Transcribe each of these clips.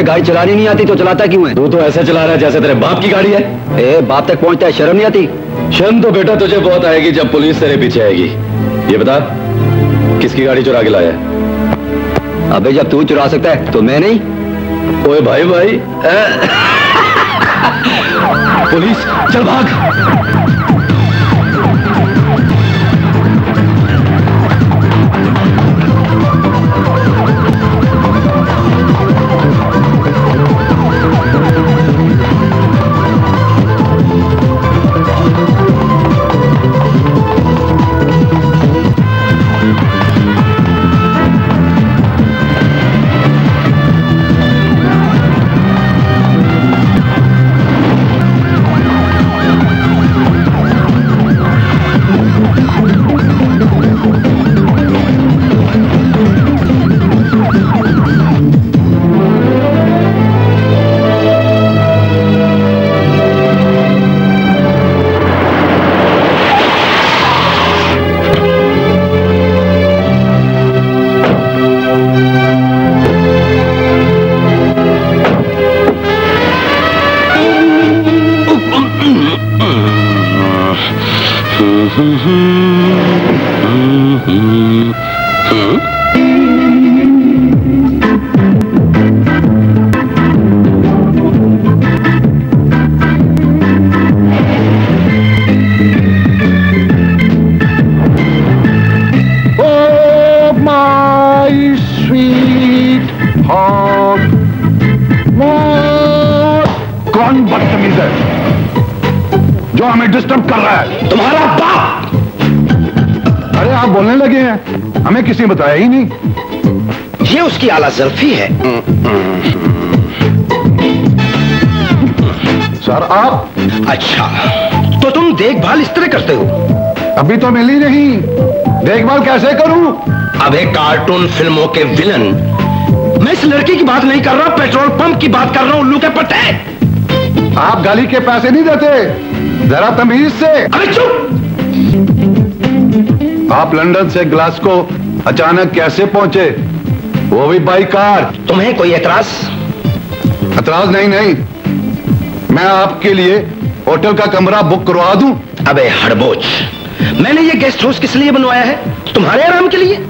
तुम्हें गाड़ी चलानी नहीं आती तो चलाता क्यों है? तू तो ऐसे चला रहा है जैसे तेरे बाप की गाड़ी है। ए, बाप तक पहुंचता है, शर्म नहीं आती? शर्म तो बेटा तुझे बहुत आएगी जब पुलिस तेरे पीछे आएगी। ये बता, किसकी गाड़ी चुरा के लाया है? अबे जब तू चुरा सकता है तो मैं नहीं। ओए भाई भाई पुलिस, चल भाग। कौन बदतमीज है जो हमें डिस्टर्ब कर रहा है? तुम्हारा बाप। अरे आप बोलने लगे हैं, हमें किसी ने बताया ही नहीं। ये उसकी आला ज़ल्फी है। सर आप? अच्छा, तो तुम देखभाल इस तरह करते हो? अभी तो मिली नहीं, देखभाल कैसे करूं? अब एक कार्टून फिल्मों के विलन। मैं इस लड़की की बात नहीं कर रहा, पेट्रोल पंप की बात कर रहा हूं, उल्लू के पट्टे। आप गाली के पैसे नहीं देते, जरा तमीज से। अरे चुप! आप लंदन से ग्लासगो अचानक कैसे पहुंचे, वो भी बाई कार? तुम्हें कोई एतराज? एतराज नहीं, मैं आपके लिए होटल का कमरा बुक करवा दूं? अबे हड़बोच, मैंने ये गेस्ट हाउस किस लिए बनवाया है? तुम्हारे आराम के लिए।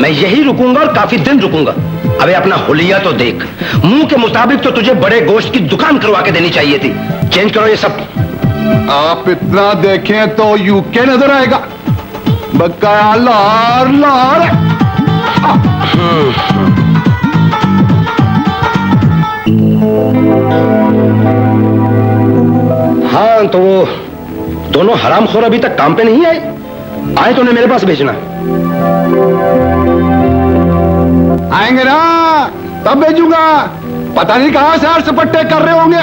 मैं यही रुकूंगा और काफी दिन रुकूंगा। अबे अपना हुलिया तो देख, मुंह के मुताबिक तो तुझे बड़े गोश्त की दुकान करवा के देनी चाहिए थी। चेंज करो ये सब। आप इतना देखें तो यूके नजर आएगा, बकाया लार लार। हाँ तो वो दोनों हरामखोर अभी तक काम पे नहीं आए? आए तो उन्हें मेरे पास भेजना। आएंगे ना तब भेजूंगा। पता नहीं कहां से सपट्टे कर रहे होंगे।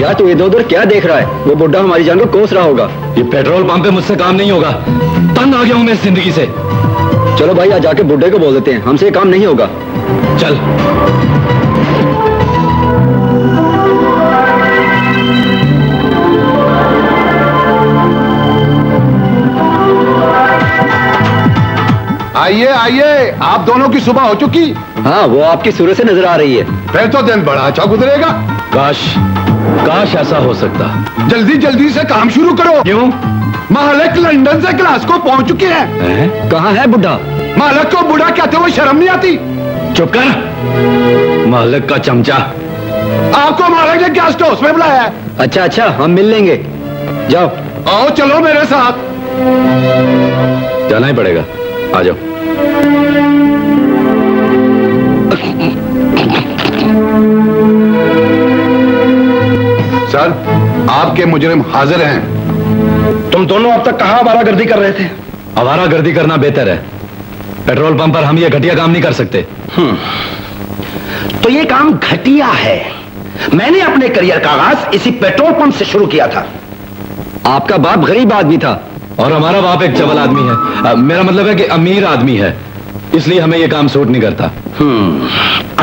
यार तू इधर उधर क्या देख रहा है? वो बुड्ढा हमारी जान को कोस रहा होगा। ये पेट्रोल पंप पे मुझसे काम नहीं होगा, तंग आ गया हूं मैं इस जिंदगी से। चलो भाई आज जाके बुड्ढे को बोल देते हैं, हमसे काम नहीं होगा। चल। आइए आइए, आप दोनों की सुबह हो चुकी। हाँ वो आपकी सूरत से नजर आ रही है। फिर तो दिन बड़ा अच्छा गुजरेगा। काश ऐसा हो सकता। जल्दी जल्दी से काम शुरू करो। क्यों? मालिक लंदन से ग्लासगो पहुंच चुके हैं। कहाँ है बुड्ढा? मालिक को बुढ़ा कहते हुए शर्म नहीं आती? चुप कर, मालिक का चमचा। आपको मालिक ने गेस्ट हाउस में बुलाया है। अच्छा हम मिल लेंगे, जाओ। आओ चलो मेरे साथ। जाना ही पड़ेगा, आ जाओ। सर आपके मुजरिम हाजिर हैं। तुम दोनों अब तक कहां आवारागर्दी कर रहे थे? आवारागर्दी करना बेहतर है, पेट्रोल पंप पर हम ये घटिया काम नहीं कर सकते। तो ये काम घटिया है। मैंने अपने करियर का आगाज इसी पेट्रोल पंप से शुरू किया था। आपका बाप गरीब आदमी था और हमारा बाप एक चवल आदमी है। मेरा मतलब है कि अमीर आदमी है, इसलिए हमें ये काम सूट नहीं करता।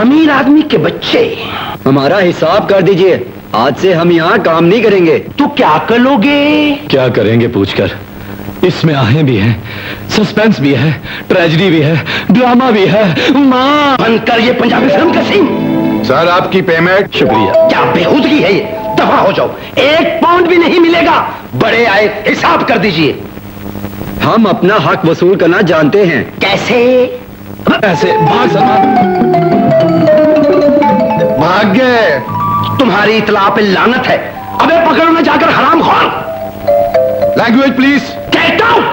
अमीर आदमी के बच्चे। हमारा हिसाब कर दीजिए, आज से हम यहाँ काम नहीं करेंगे। तो क्या करोगे? क्या करेंगे पूछकर, इसमें आहें भी हैं, सस्पेंस भी है, ट्रेजेडी भी है, ड्रामा भी है। माँ बंद कर ये पंजाबी फिल्म का सीन। सर आपकी पेमेंट। शुक्रिया। क्या बेहूदगी है ये, दफा हो जाओ, 1 पाउंड भी नहीं मिलेगा। बड़े आए, हिसाब कर दीजिए। हम अपना हक वसूल करना जानते हैं। कैसे? ऐसे भाग सलमान। भाग गए। तुम्हारी इतला पे लानत है। अबे पकड़ो ना जाकर हरामखोर। Language please. Get out.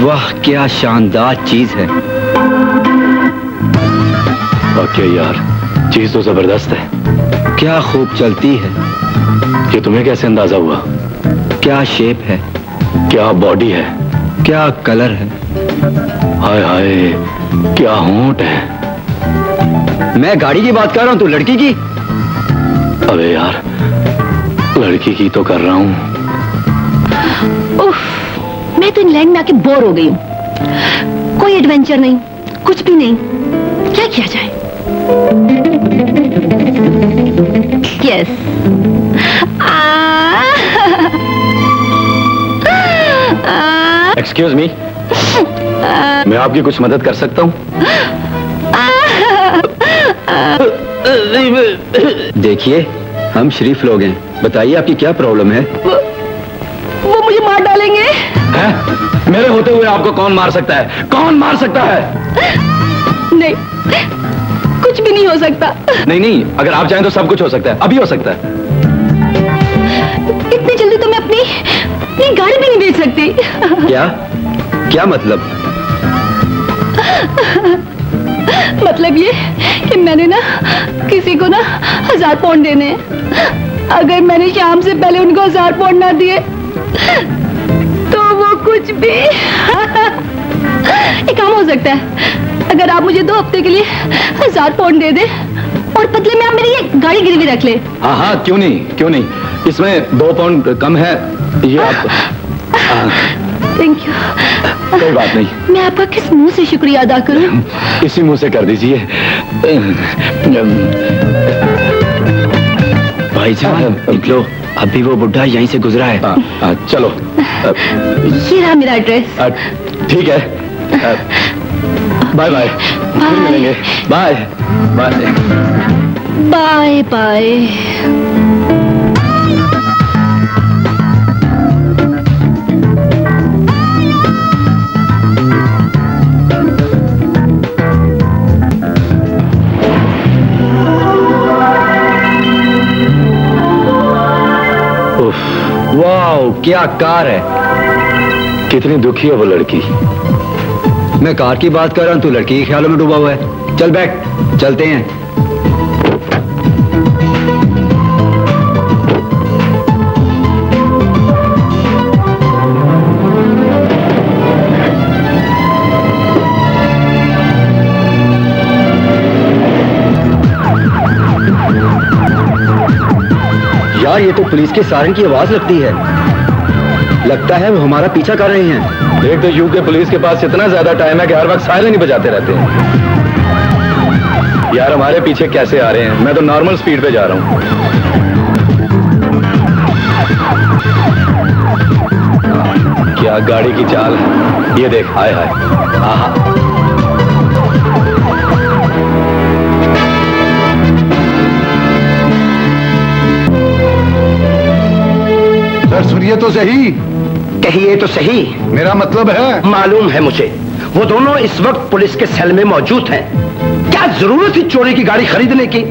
वाह क्या शानदार चीज है। ओके यार, चीज तो जबरदस्त है। क्या खूब चलती है। ये तुम्हें कैसे अंदाजा हुआ? क्या शेप है, क्या बॉडी है, क्या कलर है। हाय हाय क्या होंठ है। मैं गाड़ी की बात कर रहा हूं, तू लड़की की। अबे यार, लड़की की तो कर रहा हूं। उफ, मैं तो इंग्लैंड में आके बोर हो गई हूँ। कोई एडवेंचर नहीं, कुछ भी नहीं। क्या किया जाए? यस। एक्सक्यूज मी, मैं आपकी कुछ मदद कर सकता हूं? देखिए हम शरीफ लोग हैं, बताइए आपकी क्या प्रॉब्लम है। वो मुझे मार डालेंगे। हैं? मेरे होते हुए आपको कौन मार सकता है? कौन मार सकता है? नहीं, कुछ भी नहीं हो सकता। नहीं नहीं, अगर आप चाहें तो सब कुछ हो सकता है, अभी हो सकता है। इतनी जल्दी तो मैं अपनी गाड़ी भी नहीं बेच सकती। क्या क्या मतलब? मतलब ये कि मैंने ना किसी को ना 1000 पाउंड देने हैं। अगर मैंने शाम से पहले उनको 1000 पाउंड ना दिए तो वो कुछ भी एक काम हो सकता है। अगर आप मुझे 2 हफ्ते के लिए 1000 पाउंड दे दे और बदले में आप मेरी ये गाड़ी गिरवी रख ले। हाँ हाँ, क्यों नहीं क्यों नहीं, इसमें 2 पाउंड कम है। ये आप थैंक यू। कोई बात नहीं, मैं आपका किस मुंह से शुक्रिया अदा करूं? इसी मुंह से कर दीजिए। भाईजान निकलो, अभी वो बुढ़ा यहीं से गुजरा है। चलो। ये रहा मेरा एड्रेस। ठीक है, बाय बाय, फिर मिलेंगे। Bye bye. Bye bye. Wow क्या कार है। कितनी दुखी है वो लड़की। मैं कार की बात कर रहा हूं, तू लड़की के ख्यालों में डूबा हुआ है। चल बैठ, चलते हैं। यार ये तो पुलिस के सायरन की आवाज लगती है। लगता है वो हमारा पीछा कर रहे हैं। एक तो यूके पुलिस के पास इतना ज्यादा टाइम है कि हर वक्त सायरन ही बजाते रहते हैं। यार हमारे पीछे कैसे आ रहे हैं? मैं तो नॉर्मल स्पीड पे जा रहा हूँ। क्या गाड़ी की चाल है, ये देख। हाय हाय, आहा। सर सुनिए तो सही। कहिए तो सही। मेरा मतलब है। मालूम है मुझे, वो दोनों इस वक्त पुलिस के सेल में मौजूद हैं। क्या जरूरत थी चोरी की गाड़ी खरीदने की?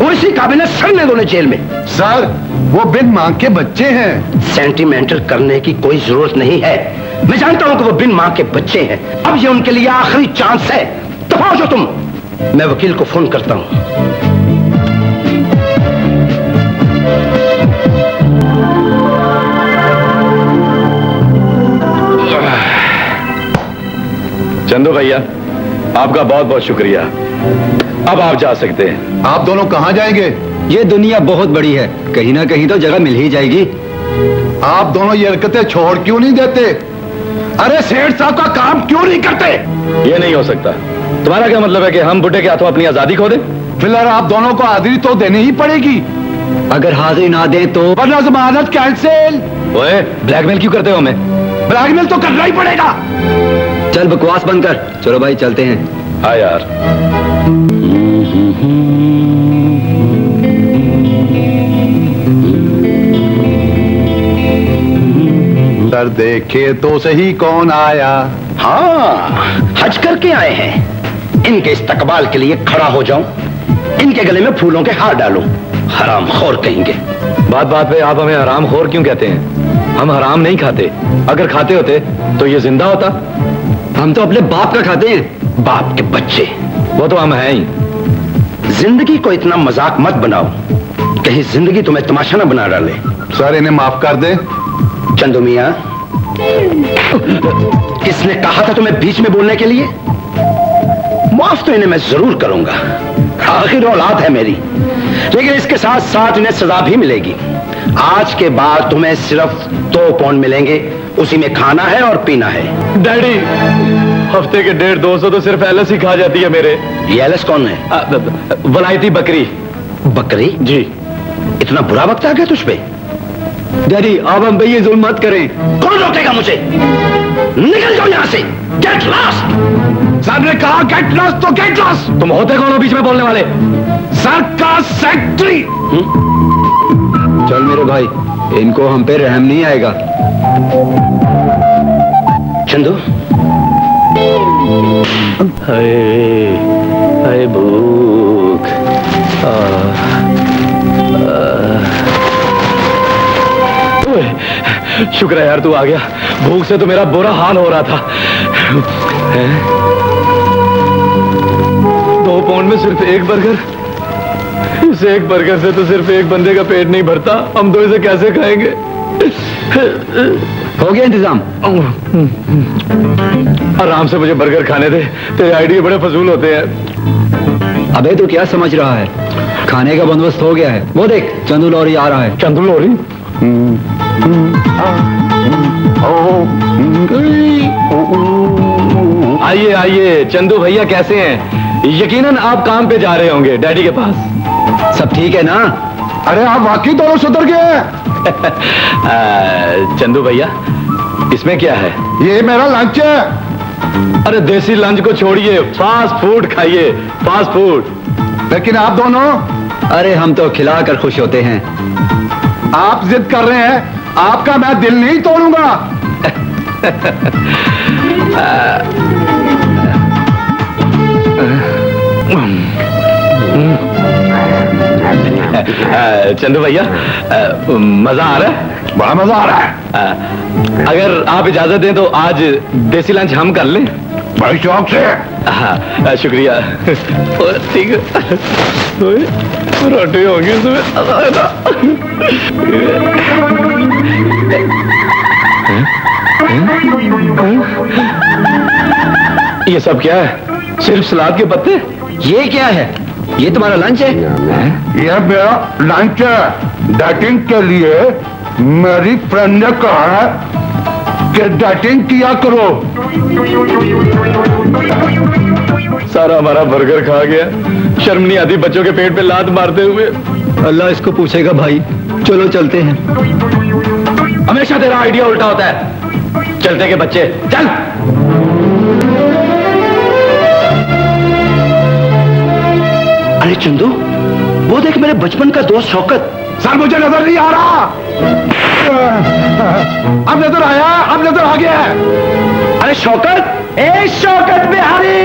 वो इसी काबिल सड़ने दोनों जेल में। सर वो बिन मांग के बच्चे हैं। सेंटिमेंटल करने की कोई जरूरत नहीं है। मैं जानता हूं कि वो बिन मां के बच्चे हैं। अब ये उनके लिए आखिरी चांस है। दफाओ जो तुम। मैं वकील को फोन करता हूं। चंदू भैया, आपका बहुत बहुत शुक्रिया। अब आप जा सकते हैं। आप दोनों कहां जाएंगे? ये दुनिया बहुत बड़ी है, कहीं ना कहीं तो जगह मिल ही जाएगी। आप दोनों ये हरकतें छोड़ क्यों नहीं देते? अरे सेठ साहब का काम क्यों नहीं करते? ये नहीं हो सकता। तुम्हारा क्या मतलब है कि हम बुड्ढे के हाथों अपनी आजादी खो दें? फिलहाल आप दोनों को हाजिरी तो देनी ही पड़ेगी, अगर हाजिरी ना दें तो वरना जमानत कैंसिल। ओए, ब्लैकमेल क्यों करते हो हमें? ब्लैकमेल तो करना ही पड़ेगा। चल बकवास बंद कर, चलो भाई चलते हैं। हाँ यार। सर देखे तो सही कौन आया। हाँ, हज करके आए हैं। इनके इस्तकबाल के लिए खड़ा हो जाऊं, इनके गले में फूलों के हार डालूं। हराम खोर कहेंगे। बात बात पे आप हमें हराम खोर क्यों कहते हैं? हम हराम नहीं खाते। अगर खाते होते तो ये जिंदा होता। हम तो अपने बाप का खाते हैं। बाप के बच्चे, वो तो हम हैं ही। जिंदगी को इतना मजाक मत बनाओ, कहीं जिंदगी तुम्हें तमाशा न बना डाले। सर इन्हें माफ कर दे। चंदू मियां, किसने कहा था तुम्हें बीच में बोलने के लिए? माफ तो इन्हें मैं जरूर करूंगा, आखिर औलाद है मेरी। लेकिन इसके साथ साथ इन्हें सजा भी मिलेगी। आज के बाद तुम्हें सिर्फ 2 पाउंड मिलेंगे, उसी में खाना है और पीना है। डैडी, हफ्ते के 150-200 तो सिर्फ एलएस ही खा जाती है मेरे। ये एलएस कौन है? वलायती बकरी। बकरी? जी। इतना बुरा वक्त आ गया तुझ पे? डैडी, आप हम पे ये जुल्म मत करें। कौन रोकेगा मुझे? निकल जाओ यहाँ से। Get lost. सर ने कहा गेट लॉस्ट तो गेट लॉस्ट। तुम होते कौन हो बीच में बोलने वाले? सर का सेक्रेटरी। चल मेरे भाई, इनको हम पे रहम नहीं आएगा। चंदू, हाय भूख। शुक्र है यार तू आ गया। भूख से तो मेरा बुरा हाल हो रहा था। 2 पाउंड में सिर्फ 1 बर्गर। इस 1 बर्गर से तो सिर्फ 1 बंदे का पेट नहीं भरता। हम 2 इसे कैसे खाएंगे? हो गया इंतजाम? आराम से मुझे बर्गर खाने दे। तेरे आइडिया बड़े फजूल होते हैं। अबे तू क्या समझ रहा है? खाने का बंदोबस्त हो गया है। वो देख, चंदू लौरी आ रहा है। चंदू लौरी? आइए आइए। चंदू भैया कैसे हैं? यकीनन आप काम पे जा रहे होंगे डैडी के पास। सब ठीक है ना? अरे आप वाकई दोनों सुधर गए हैं। चंदू भैया, इसमें क्या है? ये मेरा लंच है। अरे देसी लंच को छोड़िए, फास्ट फूड खाइए। Fast food. लेकिन आप दोनों? अरे हम तो खिलाकर खुश होते हैं। आप जिद कर रहे हैं, आपका मैं दिल नहीं तोड़ूंगा। चंदू भैया, मजा आ रहा है? बड़ा मजा आ रहा है। अगर आप इजाजत दें तो आज देसी लंच हम कर लें। बड़े शौक से। हाँ, शुक्रिया। ठीक है, रोटी होगी उसमें। ये सब क्या है? सिर्फ सलाद के पत्ते? ये क्या है? ये तुम्हारा लंच है? यह मेरा लंच है। डाइटिंग के लिए मेरी फ्रेंड ने कहा है कि डाइटिंग किया करो। सारा हमारा बर्गर खा गया। शर्म नहीं आती बच्चों के पेट पे लात मारते हुए। अल्लाह इसको पूछेगा भाई। चलो चलते हैं। हमेशा तेरा आइडिया उल्टा होता है। चलते के बच्चे, चल। अरे चंदू, वो देख मेरे बचपन का दोस्त शौकत। सर मुझे नजर नहीं आ रहा। अब नजर आया, अब नजर आ गया। अरे शौकत, ए शौकत बिहारी।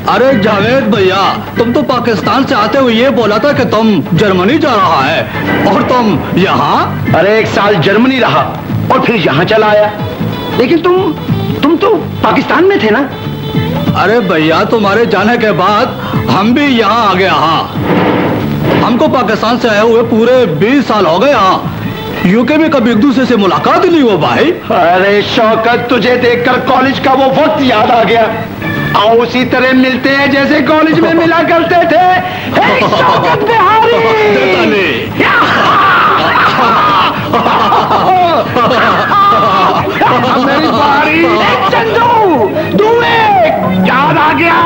अरे जावेद भैया, तुम तो पाकिस्तान से आते हुए ये बोला था कि तुम जर्मनी जा रहा है और तुम यहाँ। अरे 1 साल जर्मनी रहा और फिर यहाँ चला आया। लेकिन तुम तो पाकिस्तान में थे ना? अरे भैया, तुम्हारे जाने के बाद हम भी यहाँ आ गए। हाँ, हमको पाकिस्तान से आए हुए पूरे 20 साल हो गए। हाँ, यूके में कभी एक दूसरे से मुलाकात ही नहीं हुआ भाई। अरे शौकत, तुझे देखकर कॉलेज का वो वक्त याद आ गया। आओ उसी तरह मिलते हैं जैसे कॉलेज में मिला करते थे। हे शौकत बिहारी, मेरी बारी। चंदू दुए याद आ गया।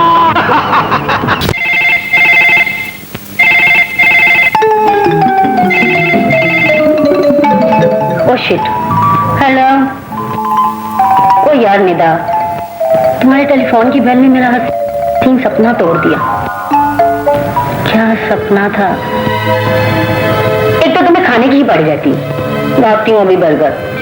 Oh shit, hello. ओ यार निदा, तुम्हारे टेलीफोन की बेल ने मेरा हसीन सपना तोड़ दिया। क्या सपना था? एक तो तुम्हें खाने की ही पड़ जाती, भागती हूँ अभी बर्गर।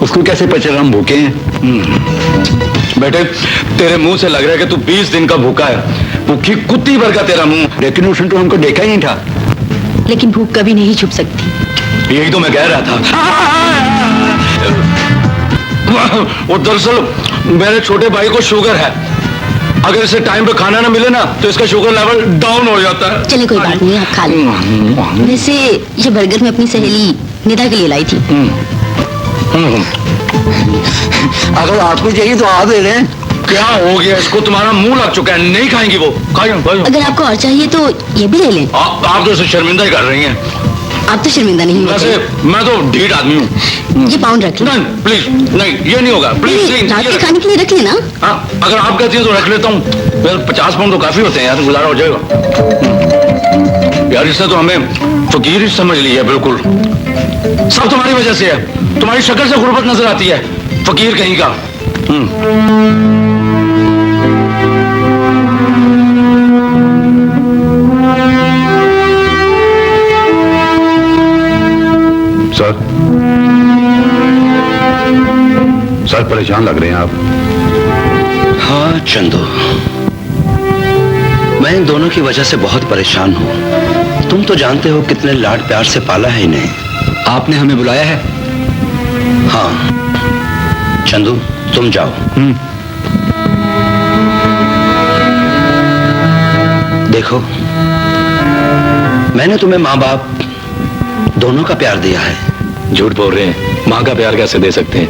उसको कैसे पचे हम भूखे हैं? बेटे, तेरे मुंह से लग रहा है कि तू 20 दिन का भूखा है। भूखी कुत्ती भर का तेरा मुंह। लेकिन उसने तो हमको देखा ही नहीं था। लेकिन भूख कभी नहीं छुप सकती। यही तो मैं कह रहा था। वो दरअसल मेरे छोटे भाई को शुगर है। अगर इसे टाइम पे खाना ना मिले ना तो इसका शुगर लेवल डाउन हो जाता है। चलिए कोई बात नहीं, आप खा लो। वैसे ये बर्गर मैं अपनी सहेली निदा के लिए लाई थी। अगर आपको चाहिए तो आ दे रहे हैं। क्या हो गया इसको? तुम्हारा मुंह लग चुका है, नहीं खाएंगी वो। अगर आपको और चाहिए तो ये भी ले लें। आप तो इसे शर्मिंदा ही कर रही हैं। आप तो शर्मिंदा नहीं होते। वैसे मैं तो ढीठ आदमी हूँ। ये पाउंड रख नहीं प्लीज, नहीं ये नहीं होगा। प्लीज रात के खाने के लिए रख लेना। हाँ, अगर आप कहती हैं तो रख लेता हूँ। 50 पाउंड तो काफी होते हैं यार, गुजारा हो जाएगा। यार इससे तो हमें फकीर ही समझ लिया। बिल्कुल सब तुम्हारी वजह से है। तुम्हारी शक्ल से गुर्बत नजर आती है, फकीर कहीं का। सर परेशान लग रहे हैं आप। हाँ चंदू, मैं इन दोनों की वजह से बहुत परेशान हूँ। तुम तो जानते हो कितने लाड प्यार से पाला है इन्हें। आपने हमें बुलाया है? हाँ चंदू, तुम जाओ। देखो, मैंने तुम्हें माँ बाप दोनों का प्यार दिया है। झूठ बोल रहे हैं, माँ का प्यार कैसे दे सकते हैं?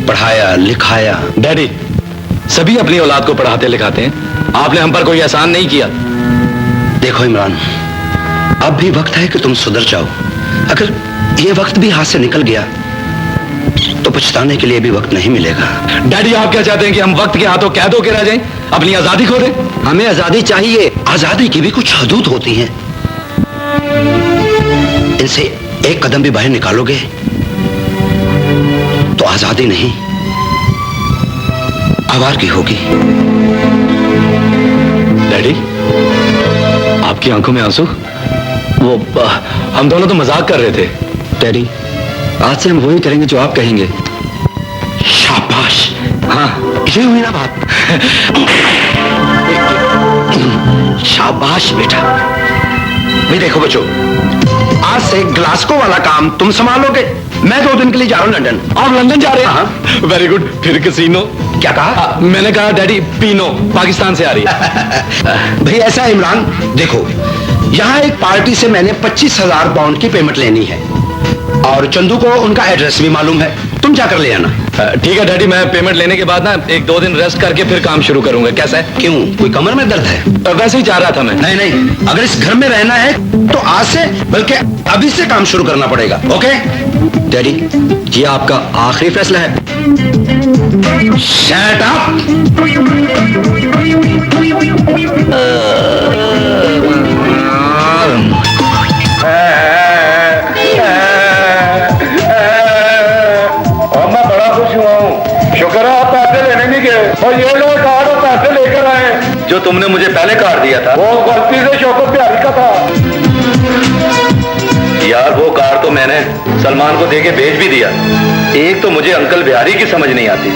पढ़ाया लिखाया। डैडी, सभी अपनी औलाद को पढ़ाते लिखाते हैं। आपने हम पर कोई एहसान नहीं किया। देखो इमरान, अब भी वक्त है कि तुम सुधर जाओ। अगर ये वक्त भी हाथ से निकल गया तो पछताने के लिए भी वक्त नहीं मिलेगा। डैडी, आप क्या चाहते हैं कि हम वक्त के हाथों कैद होकर रह जाएं, अपनी आजादी खो दें? हमें आजादी चाहिए। आजादी की भी कुछ हदूद होती हैं। इनसे एक कदम भी बाहर निकालोगे तो आजादी नहीं, आवारगी होगी। डैडी, आपकी आंखों में आंसू? वो हम दोनों तो मजाक कर रहे थे। डैडी, आज से हम वही करेंगे जो आप कहेंगे। शाबाश। हाँ, ये हुई ना बात। शाबाश बेटा। भाई देखो बच्चों, आज से ग्लासको वाला काम तुम संभालोगे। मैं 2 दिन के लिए जा रहा हूँ लंदन। आप लंदन जा रहे हैं? हाँ। Very good. फिर कैसीनो? क्या कहा? मैंने कहा डैडी पीनो पाकिस्तान से आ रही है। भाई ऐसा है इमरान, देखो यहाँ एक पार्टी से मैंने 25,000 पाउंड की पेमेंट लेनी है और चंदू को उनका एड्रेस भी मालूम है। तुम जा कर ले आना। ठीक है डैडी, मैं पेमेंट लेने के बाद ना 1-2 दिन रेस्ट करके फिर काम शुरू करूंगा। कैसा है? क्यों, कोई कमर में दर्द है? वैसे ही चाह रहा था मैं। नहीं नहीं, अगर इस घर में रहना है तो आज से बल्कि अभी से काम शुरू करना पड़ेगा। ओके डैडी, ये आपका आखिरी फैसला है। Shut up. मैं बड़ा खुश हुआ हूँ। शुक्र है आप पैसे लेने नहीं गए और ये लोग कार्ड और पैसे लेकर आए। जो तुमने मुझे पहले कार्ड दिया था वो गलती से शौकत प्यारी का था। यार, वो कार्ड तो मैंने सलमान को देके भेज भी दिया। एक तो मुझे अंकल बिहारी की समझ नहीं आती,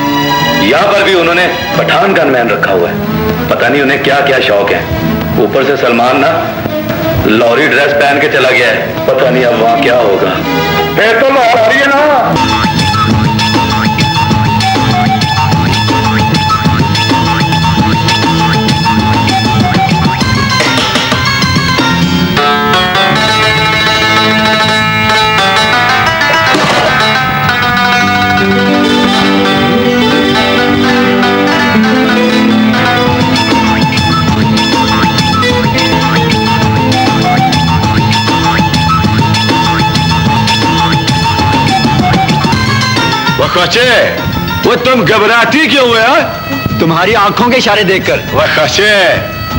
यहाँ पर भी उन्होंने पठान गनमैन रखा हुआ है। पता नहीं उन्हें क्या क्या शौक है। ऊपर से सलमान ना लॉरी ड्रेस पहन के चला गया है। पता नहीं अब वहाँ क्या होगा। फिर तो लौट आ रही है ना। वखचे, वो तुम घबराती क्यों हुए? तुम्हारी आंखों के इशारे देखकर। वखचे,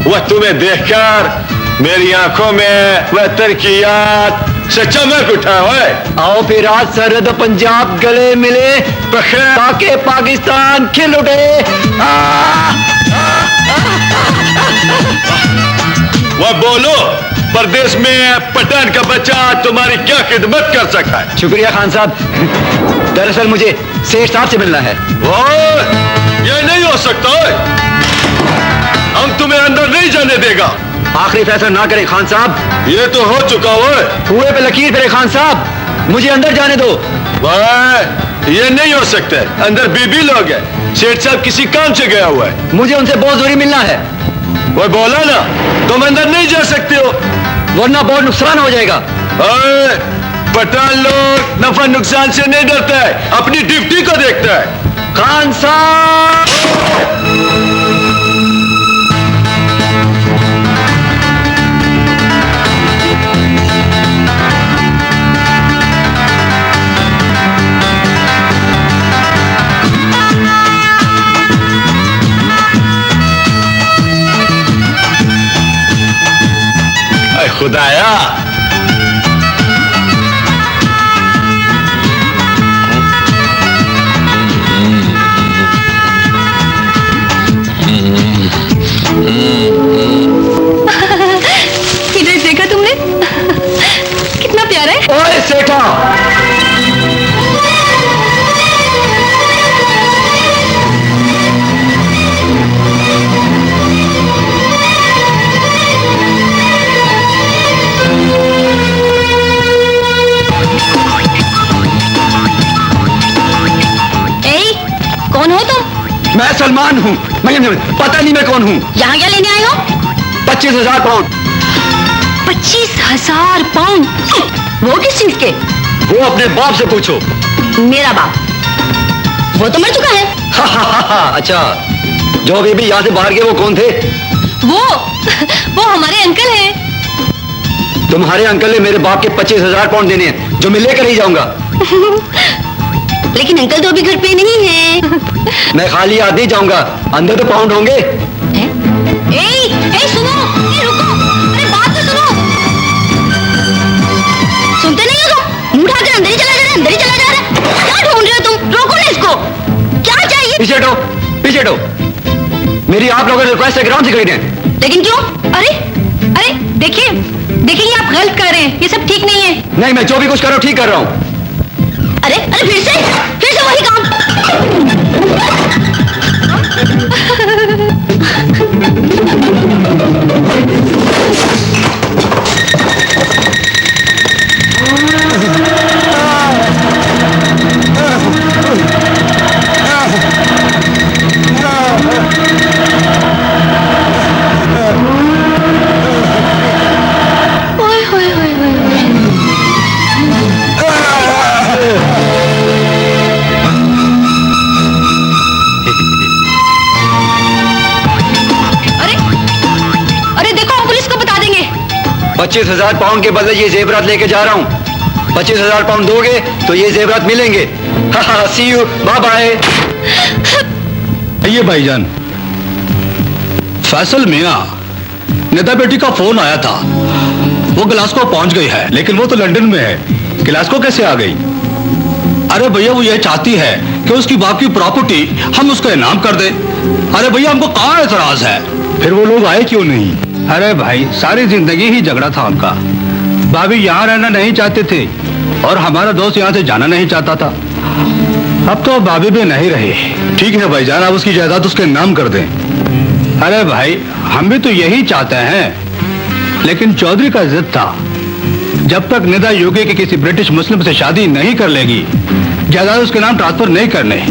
वह तुम्हें देखकर मेरी आंखों में वह तरक्कियात से चमक उठा है। आओ फिर आज सरहद पंजाब गले मिले ताकि पाकिस्तान खिल उठे। वह बोलो, परदेश में पठान का बच्चा तुम्हारी क्या खिदमत कर सकता है? शुक्रिया खान साहब, दरअसल मुझे सेठ साहब से मिलना है। वो ये नहीं हो सकता है। हम तुम्हें अंदर नहीं जाने देगा। आखिरी फैसला ना करें खान साहब। ये तो हो चुका है। कुएं पे लकीर फिरे खान साहब, मुझे अंदर जाने दो। भाई ये नहीं हो सकता है। अंदर बीबी लोग हैं। सेठ साहब किसी काम से गया हुआ है। मुझे उनसे बहुत जरूरी मिलना है। वो बोला ना, तुम अंदर नहीं जा सकते हो, वरना बहुत नुकसान हो जाएगा। पठान लोग नफा नुकसान से नहीं डरता है, अपनी ड्यूटी को देखता है। खान साहब, खुदाया, इधर देखा तुमने? कितना प्यारा है। ओए सेठा, कौन हो तुम? मैं सलमान हूँ। मैं पता नहीं मैं कौन हूँ। यहाँ क्या लेने आए हो? 25,000 पाउंड। 25,000 पाउंड? वो किस चीज के? वो अपने बाप से पूछो। मेरा बाप? वो तो मर चुका है। अच्छा, जो बेबी यहाँ से बाहर गए वो कौन थे? वो हमारे अंकल हैं। तुम्हारे अंकल ने मेरे बाप के 25,000 पाउंड देने हैं, जो मैं लेकर ही जाऊंगा। लेकिन अंकल तो अभी घर पे नहीं है। मैं खाली हाथ नहीं जाऊंगा, अंदर तो पाउंड होंगे। सुनो, रुको, अरे बात तो सुनो। सुनते नहीं हो तुम? मुंह उठाकर अंदर ही चला जा रहा है, अंदर ही चला जा रहा है। क्या ढूंढ रहे हो तुम? रोको ना इसको। क्या चाहिए? पीछे हटो, पीछे हटो। मेरी आप लोगों ने रिक्वेस्ट है, ग्राउंड से खरीदें। लेकिन क्यों? अरे देखिए ये आप गलत कर रहे हैं। ये सब ठीक नहीं है। नहीं, मैं जो भी कुछ कर रहा हूँ ठीक कर रहा हूँ। अरे फिर से वही काम। 25,000 पाउंड के बदले ये जेवरात लेके जा रहा हूँ। 25,000 पाउंड दोगे तो ये जेवरात मिलेंगे। सी यू, बाय बाय। ये भाईजान, फैसल मियां, निदा बेटी का फोन आया था। वो ग्लासगो पहुंच गई है, लेकिन वो तो लंदन में है। ग्लासगो कैसे आ गई? अरे भैया, वो ये चाहती है कि उसकी बाप की प्रॉपर्टी हम उसका इनाम कर दे। अरे भैया, हमको कहाँ एतराज है? फिर वो लोग आए क्यों नहीं? अरे भाई, सारी जिंदगी ही झगड़ा था उनका। भाभी यहाँ रहना नहीं चाहते थे और हमारा दोस्त यहाँ से जाना नहीं चाहता था। अब तो भाभी भी नहीं रही। ठीक है भाईजान, आप उसकी जायदाद उसके नाम कर दें। अरे भाई, हम भी तो यही चाहते हैं, लेकिन चौधरी का जिद था, जब तक निदा यूके के किसी ब्रिटिश मुस्लिम से शादी नहीं कर लेगी, जायदाद उसके नाम ट्रांसफर नहीं करने।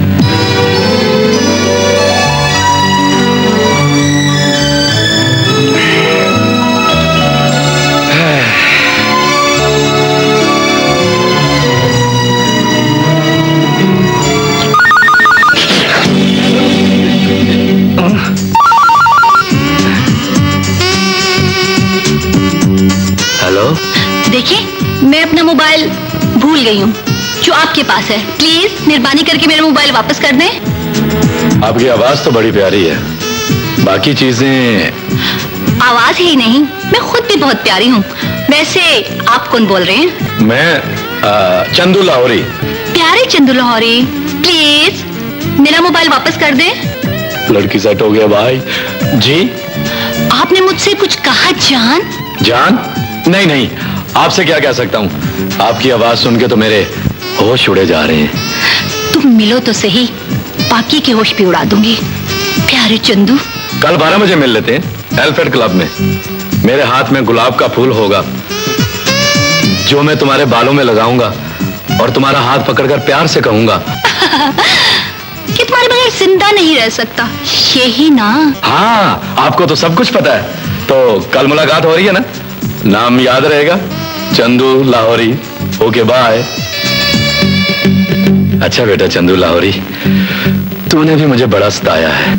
देखिए, मैं अपना मोबाइल भूल गई हूँ जो आपके पास है। प्लीज मेहरबानी करके मेरा मोबाइल वापस कर दें। आपकी आवाज तो बड़ी प्यारी है, बाकी चीजें। आवाज ही नहीं, मैं खुद भी बहुत प्यारी हूँ। वैसे आप कौन बोल रहे हैं? मैं चंदू लाहौरी। प्यारे चंदू लाहौरी, प्लीज मेरा मोबाइल वापस कर दें। लड़की सेट हो गया भाई जी। आपने मुझसे कुछ कहा जान? जान? नहीं नहीं, आपसे क्या कह सकता हूँ। आपकी आवाज सुन के तो मेरे होश उड़े जा रहे हैं। तुम मिलो तो सही, बाकी के होश भी उड़ा दूंगी। प्यारे चंदू, कल 12 बजे मिल लेते हैं एल्फ्रेड क्लब में। मेरे हाथ में गुलाब का फूल होगा जो मैं तुम्हारे बालों में लगाऊंगा और तुम्हारा हाथ पकड़कर प्यार से कहूंगा कि तुम्हारे बगैर जिंदा नहीं रह सकता, यही ना? हाँ, आपको तो सब कुछ पता है। तो कल मुलाकात हो रही है ना? नाम याद रहेगा, चंदू लाहौरी। Okay bye. अच्छा बेटा चंदू लाहौरी, तूने भी मुझे बड़ा सताया है।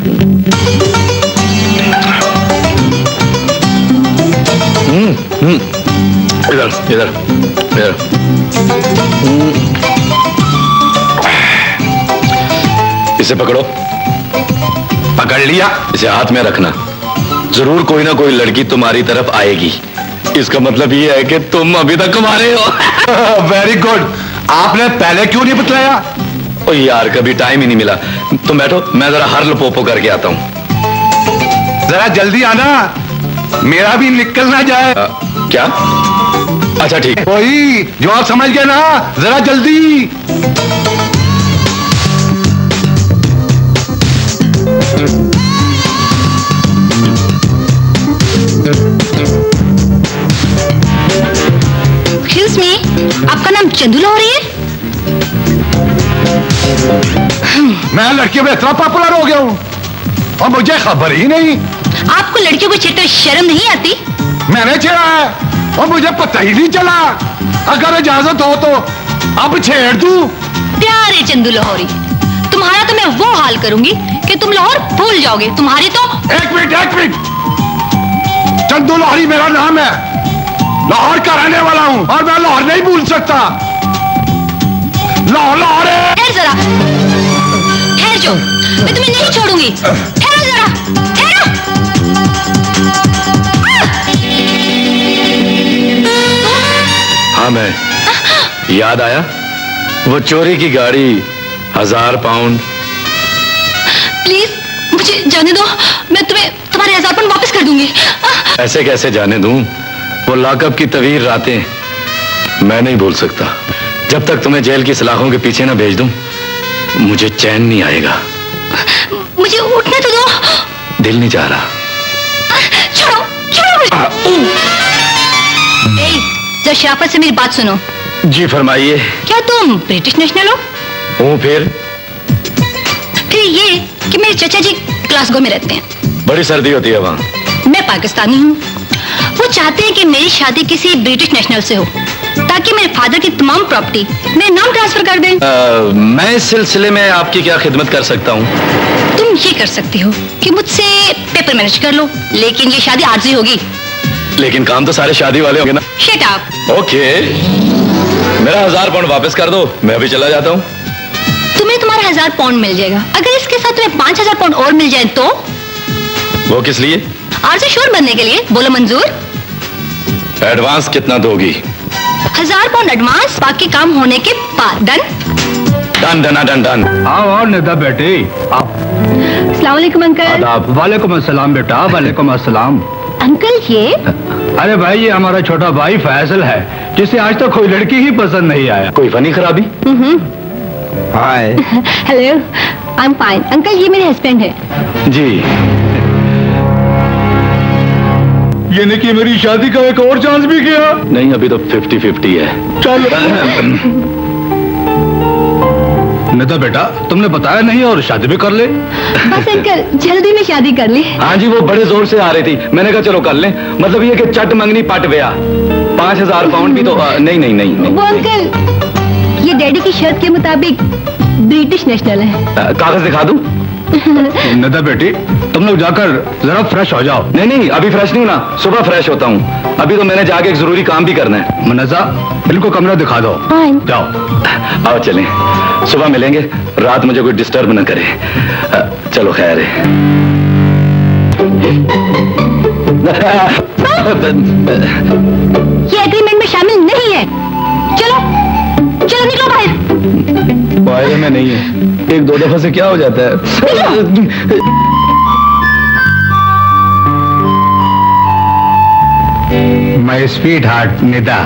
इधर इधर इधर। इसे पकड़ो। पकड़ लिया। इसे हाथ में रखना, जरूर कोई ना कोई लड़की तुम्हारी तरफ आएगी। इसका मतलब ये है कि तुम अभी तक कुंवारे हो। Very good. आपने पहले क्यों नहीं बतलाया? ओ यार, कभी टाइम ही नहीं मिला। तुम बैठो, मैं जरा हर लपोपो करके आता हूँ। जरा जल्दी आना, मेरा भी निकल ना जाए। क्या? अच्छा ठीक है। वही जो आप समझ गए ना, जरा जल्दी। एक्सक्यूज मी, आपका नाम चंदू लाहौरी है? मैं लड़कियों में इतना पॉपुलर हो गया हूँ और मुझे खबर ही नहीं। आपको लड़कियों को छेड़ते शर्म नहीं आती? मैंने छेड़ा है और मुझे पता ही नहीं चला। अगर इजाजत हो तो अब छेड़ दूं। प्यारे चंदू लाहौरी, तुम्हारा तो मैं वो हाल करूंगी कि तुम लाहौर भूल जाओगे। तुम्हारी तो। एक मिनट। चंदू लाहौरी मेरा नाम है, लाहौर का रहने वाला हूँ और मैं लाहौर नहीं भूल सकता। लाहौर है। ठहर जरा, ठहर जाओ, मैं तुम्हें नहीं छोड़ूंगी। ठहरो जरा, ठहरो। हाँ, मैं याद आया, वो चोरी की गाड़ी 1000 पाउंड। प्लीज मुझे जाने दो, मैं तुम्हें तुम्हारे 1000 पाउंड वापस कर दूंगी। ऐसे कैसे जाने दूं? वो लॉकअप की तवीर रातें मैं नहीं भूल सकता। जब तक तुम्हें जेल की सलाखों के पीछे ना भेज दूं, मुझे चैन नहीं आएगा। मुझे उठने तो दो। दिल नहीं चाह रहा। छोड़ो मुझे। जरा शराफत से मेरी बात सुनो। जी फरमाइए। क्या तुम ब्रिटिश नेशनल हो? हूँ। फिर ये कि मेरे चाचा जी ग्लासगो में रहते हैं। बड़ी सर्दी होती है वहाँ। मैं पाकिस्तानी हूँ। वो चाहते हैं कि मेरी शादी किसी ब्रिटिश नेशनल से हो ताकि मेरे फादर की तमाम प्रॉपर्टी मेरे नाम ट्रांसफर कर दें। मैं इस सिलसिले में आपकी क्या खिदमत कर सकता हूँ? तुम ये कर सकती हो कि मुझसे पेपर मैनेज कर लो, लेकिन ये शादी आरजी होगी। लेकिन काम तो सारे शादी वाले होंगे ना। Shut up. ओके, मेरा 1000 पाउंड वापस कर दो, मैं अभी चला जाता हूँ। तुम्हें तुम्हारा 1000 पाउंड मिल जाएगा। अगर इसके साथ तुम्हें 5000 पाउंड और मिल जाए तो? वो किस लिए? आरजे शोर बनने के लिए। बोलो मंजूर? एडवांस कितना दोगी? 1000 पाउंड एडवांस, बाकी काम होने के बाद। Done? Done done done done. आओ निदा बेटी, आओ। अस्सलाम वालेकुम अंकल। वालेकुम अस्सलाम बेटा, वालेकुम अस्सलाम। अंकल ये? अरे भाई, ये हमारा छोटा भाई फैसल है, जिसे आज तक कोई लड़की ही पसंद नहीं आया। कोई फनी खराबी? Hi. Hello, I am fine. Uncle ये मेरे हस्बैंड है। जी। ये नहीं कि मेरी शादी का एक और चांस भी किया? नहीं, अभी तो 50-50 है। चल निदा बेटा, तुमने बताया नहीं और शादी भी कर ले। बस अंकल, जल्दी में शादी कर ली। हाँ जी, वो बड़े जोर से आ रही थी, मैंने कहा चलो कर लें। मतलब ये कि चट मंगनी पट गया। 5000 पाउंड भी तो नहीं नहीं नहीं, नहीं, वो अंकल, ये डैडी की शर्त के मुताबिक ब्रिटिश नेशनल है। कागज दिखा दूं? निदा बेटी, तुम लोग जाकर जरा फ्रेश हो जाओ। नहीं नहीं, अभी फ्रेश नहीं होना, सुबह फ्रेश होता हूँ। अभी तो मैंने जाके एक जरूरी काम भी करना है। मनजा, इनको कमरा दिखा दो। जाओ। आओ चलें, सुबह मिलेंगे, रात मुझे कोई डिस्टर्ब न करे। चलो खैर है। ये एग्रीमेंट में शामिल नहीं है। चलो चलो निकलो बाहर। बाहर में नहीं है, एक दो दफा से क्या हो जाता है। My sweet heart Nida.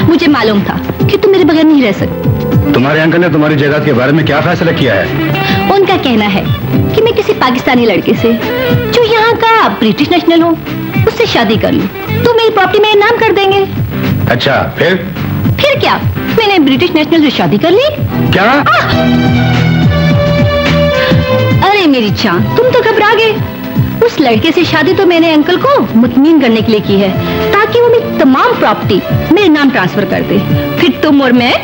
मुझे मालूम था कि तुम मेरे बगैर नहीं रह सकते। तुम्हारे अंकल ने तुम्हारी जगह के बारे में क्या फैसला किया है? उनका कहना है कि मैं किसी पाकिस्तानी लड़के से जो यहाँ का ब्रिटिश नेशनल हो, उससे शादी कर लूं तो मेरी प्रॉपर्टी मेरे नाम कर देंगे। अच्छा, फिर क्या? मैंने ब्रिटिश नेशनल से शादी कर ली। क्या? अरे मेरी जान, तुम तो घबरा गए। उस लड़के से शादी तो मैंने अंकल को मुतमीन करने के लिए की है, ताकि वो मेरी तमाम प्रॉपर्टी मेरे नाम ट्रांसफर कर दे। फिर तुम और मैं।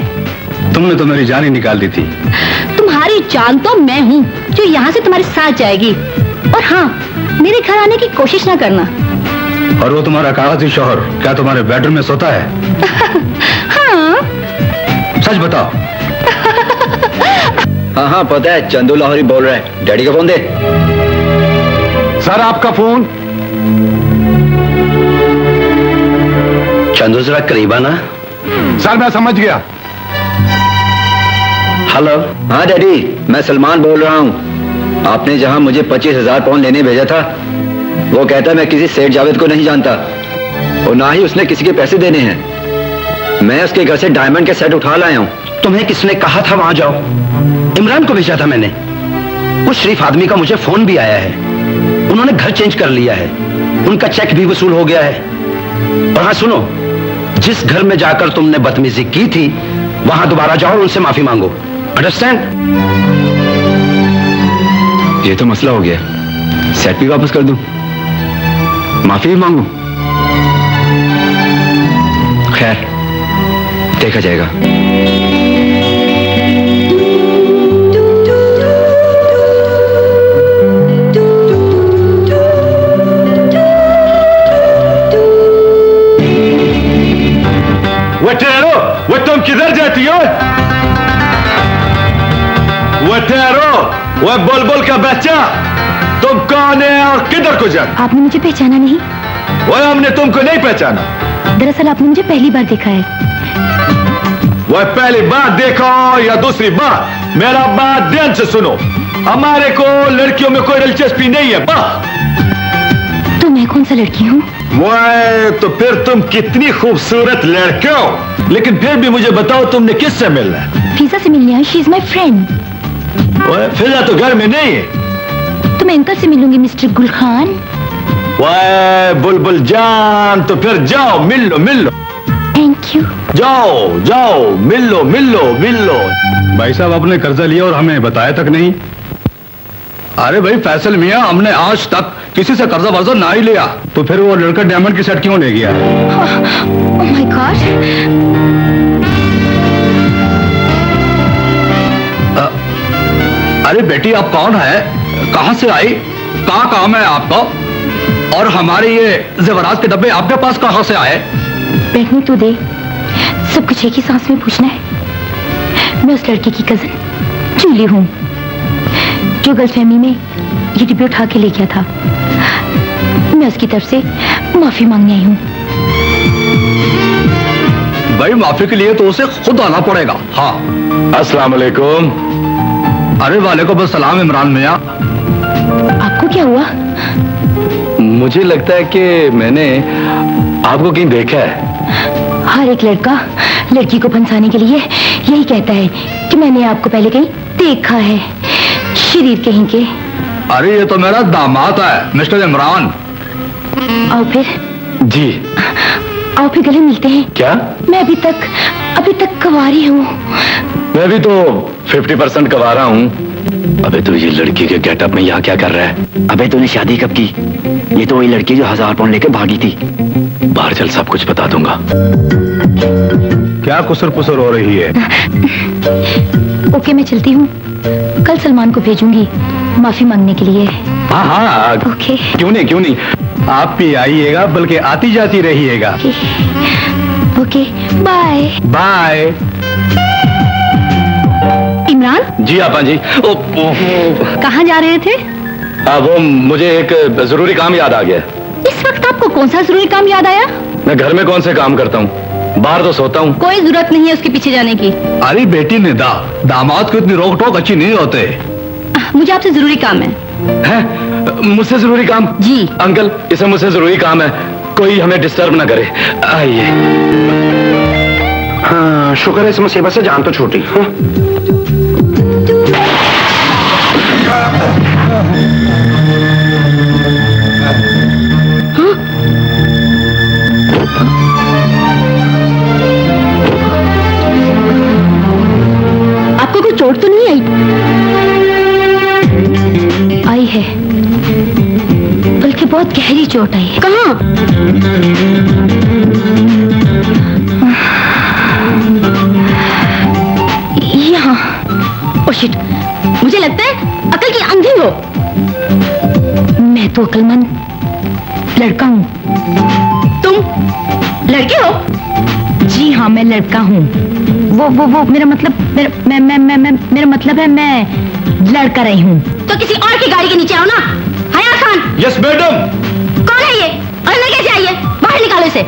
तुमने तो मेरी जान ही निकाल दी थी। तुम्हारी जान तो मैं हूँ जो यहाँ से तुम्हारे साथ जाएगी। और हाँ, मेरे घर आने की कोशिश ना करना। और वो तुम्हारा कागजी शौहर क्या तुम्हारे बेडरूम में सोता है? हाँ। सच बताओ। हाँ हाँ पता है, चंदू लाहौरी बोल रहा है। डैडी का फोन दे। सर आपका फोन। चंदू जरा करीब आना। सर मैं समझ गया। हेलो। हाँ डैडी, मैं सलमान बोल रहा हूँ। आपने जहाँ मुझे 25,000 पाउंड लेने भेजा था, वो कहता है मैं किसी सेठ जावेद को नहीं जानता और ना ही उसने किसी के पैसे देने हैं। मैं उसके घर से डायमंड के सेट उठा लाया हूँ। तुम्हें किसने कहा था वहां जाओ? इमरान को भेजा था मैंने। उस शरीफ आदमी का मुझे फोन भी आया है। उन्होंने घर चेंज कर लिया है, उनका चेक भी वसूल हो गया है। और हाँ सुनो, जिस घर में जाकर तुमने बदतमीजी की थी, वहां दोबारा जाओ और उनसे माफी मांगो। अंडरस्टैंड? ये तो मसला हो गया। सेट भी वापस कर दूं, माफी भी मांगू? खैर, देखा जाएगा। वो ठहरो, वो तुम किधर जाती हो? वो ठहरो, वो बुलबुल का बच्चा, तुम कौन है और किधर को जाती? आपने मुझे पहचाना नहीं? वो हमने तुमको नहीं पहचाना। दरअसल आपने मुझे पहली बार देखा है। वो पहली बार देखो या दूसरी बार, मेरा बात ध्यान से सुनो। हमारे को लड़कियों में कोई दिलचस्पी नहीं है। तो मैं कौन सा लड़की हूँ? वो तो फिर तुम कितनी खूबसूरत लड़के हो। लेकिन फिर भी मुझे बताओ, तुमने किससे मिलना है? फिजा से मिलने आई। She is my friend. Fiza तो घर में नहीं है। तो मैं अंकल से मिलूंगी, मिस्टर गुल खान। वाह बुलबुल जान, तो फिर जाओ मिल लो मिल लो। Thank you. जाओ जाओ मिल लो मिल लो मिल लो। भाई साहब, आपने कर्जा लिया और हमें बताया तक नहीं। अरे भाई फैसल मियां, हमने आज तक किसी से कर्जा वर्जा ना ही लिया, तो फिर वो लड़का डायमंड की सेट क्यों ले गया? Oh my God. अरे बेटी, आप कौन है? कहां से आई? कहाँ काम है आपको? और हमारे ये जेवरात के डब्बे आपके पास कहाँ से आए? बैठने तो दे, सब कुछ एक ही सांस में पूछना है। मैं उस लड़के की कजन जूली हूँ जो गलतफहमी में ये डिब्बे उठा के ले गया था। मैं उसकी तरफ से माफी मांगने आई हूँ। भाई माफी के लिए तो उसे खुद आना पड़ेगा। हाँ। अस्सलाम वालेकुम। अरे वालेकुम अस्सलाम इमरान मियाँ। आपको क्या हुआ? मुझे लगता है कि मैंने आपको कहीं देखा है। हर एक लड़का लड़की को फंसाने के लिए यही कहता है कि मैंने आपको पहले कहीं देखा है। शरीर कहीं के। अरे ये तो मेरा दामाद है मिस्टर इमरान। आओ फिर। जी। आओ फिर गले मिलते हैं। क्या? मैं अभी तक कवारी हूँ। मैं भी तो 50% कवारा हूँ। अबे तू ये लड़की के गेटअप में यहाँ क्या कर रहा है? अबे तूने शादी कब की? ये तो वही लड़की जो 1000 पाउंड लेकर भागी थी। बाहर चल, सब कुछ बता दूंगा। क्या कुसर पुसर हो रही है? ओके मैं चलती हूँ। कल सलमान को भेजूंगी माफी मांगने के लिए। हाँ हाँ ओके। क्यों नहीं। आप भी आइएगा बल्कि आती जाती रहिएगा। Okay bye. Bye. Imran ji आपा जी। कहाँ जा रहे थे? वो मुझे एक जरूरी काम याद आ गया। इस वक्त आपको कौन सा जरूरी काम याद आया? मैं घर में कौन से काम करता हूँ, बाहर तो सोता हूँ। कोई जरूरत नहीं है उसके पीछे जाने की। अरे बेटी निदा, दामाद को इतनी रोक टोक अच्छी नहीं होते। मुझे आपसे जरूरी काम है। मुझसे जरूरी काम? जी। अंकल इसे मुझसे जरूरी काम है, कोई हमें डिस्टर्ब ना करे। आइए। हाँ शुक्र है इस मुसीबत से जान तो छूटी। आपको कोई चोट तो नहीं आई है, बल्कि बहुत गहरी चोट आई है। कहाँ? यहाँ। ओह शिट, मुझे लगता है अकल की अंधी हो। मैं तो अक्लमंद लड़का हूँ। तुम लड़के हो? जी हाँ मैं लड़का हूँ। वो मेरा मतलब मेरा मतलब है मैं लड़का रही हूँ। तो किसी और की गाड़ी के नीचे आओ ना। हया खान। Yes madam. कौन है ये और अंदर कैसे आई है? बाहर निकालो इसे।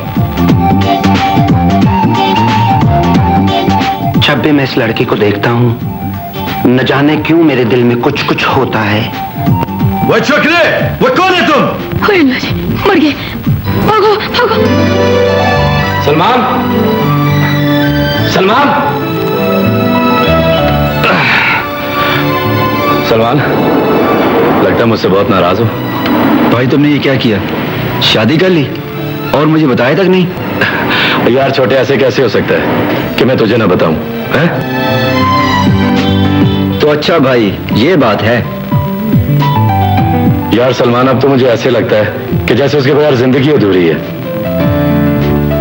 जब भी मैं इस लड़की को देखता हूँ न जाने क्यों मेरे दिल में कुछ कुछ होता है। वो चोकले, वो कौन है तुम? अरे अल्लाह जी, मर गए। भागो भागो। सलमान, सलमान, सलमान, लगता है मुझसे बहुत नाराज हो। भाई तुमने ये क्या किया? शादी कर ली और मुझे बताया तक नहीं? यार छोटे, ऐसे कैसे हो सकता है कि मैं तुझे ना बताऊं? हैं? तो अच्छा भाई ये बात है। यार सलमान, अब तो मुझे ऐसे लगता है कि जैसे उसके बगैर जिंदगी अधूरी है।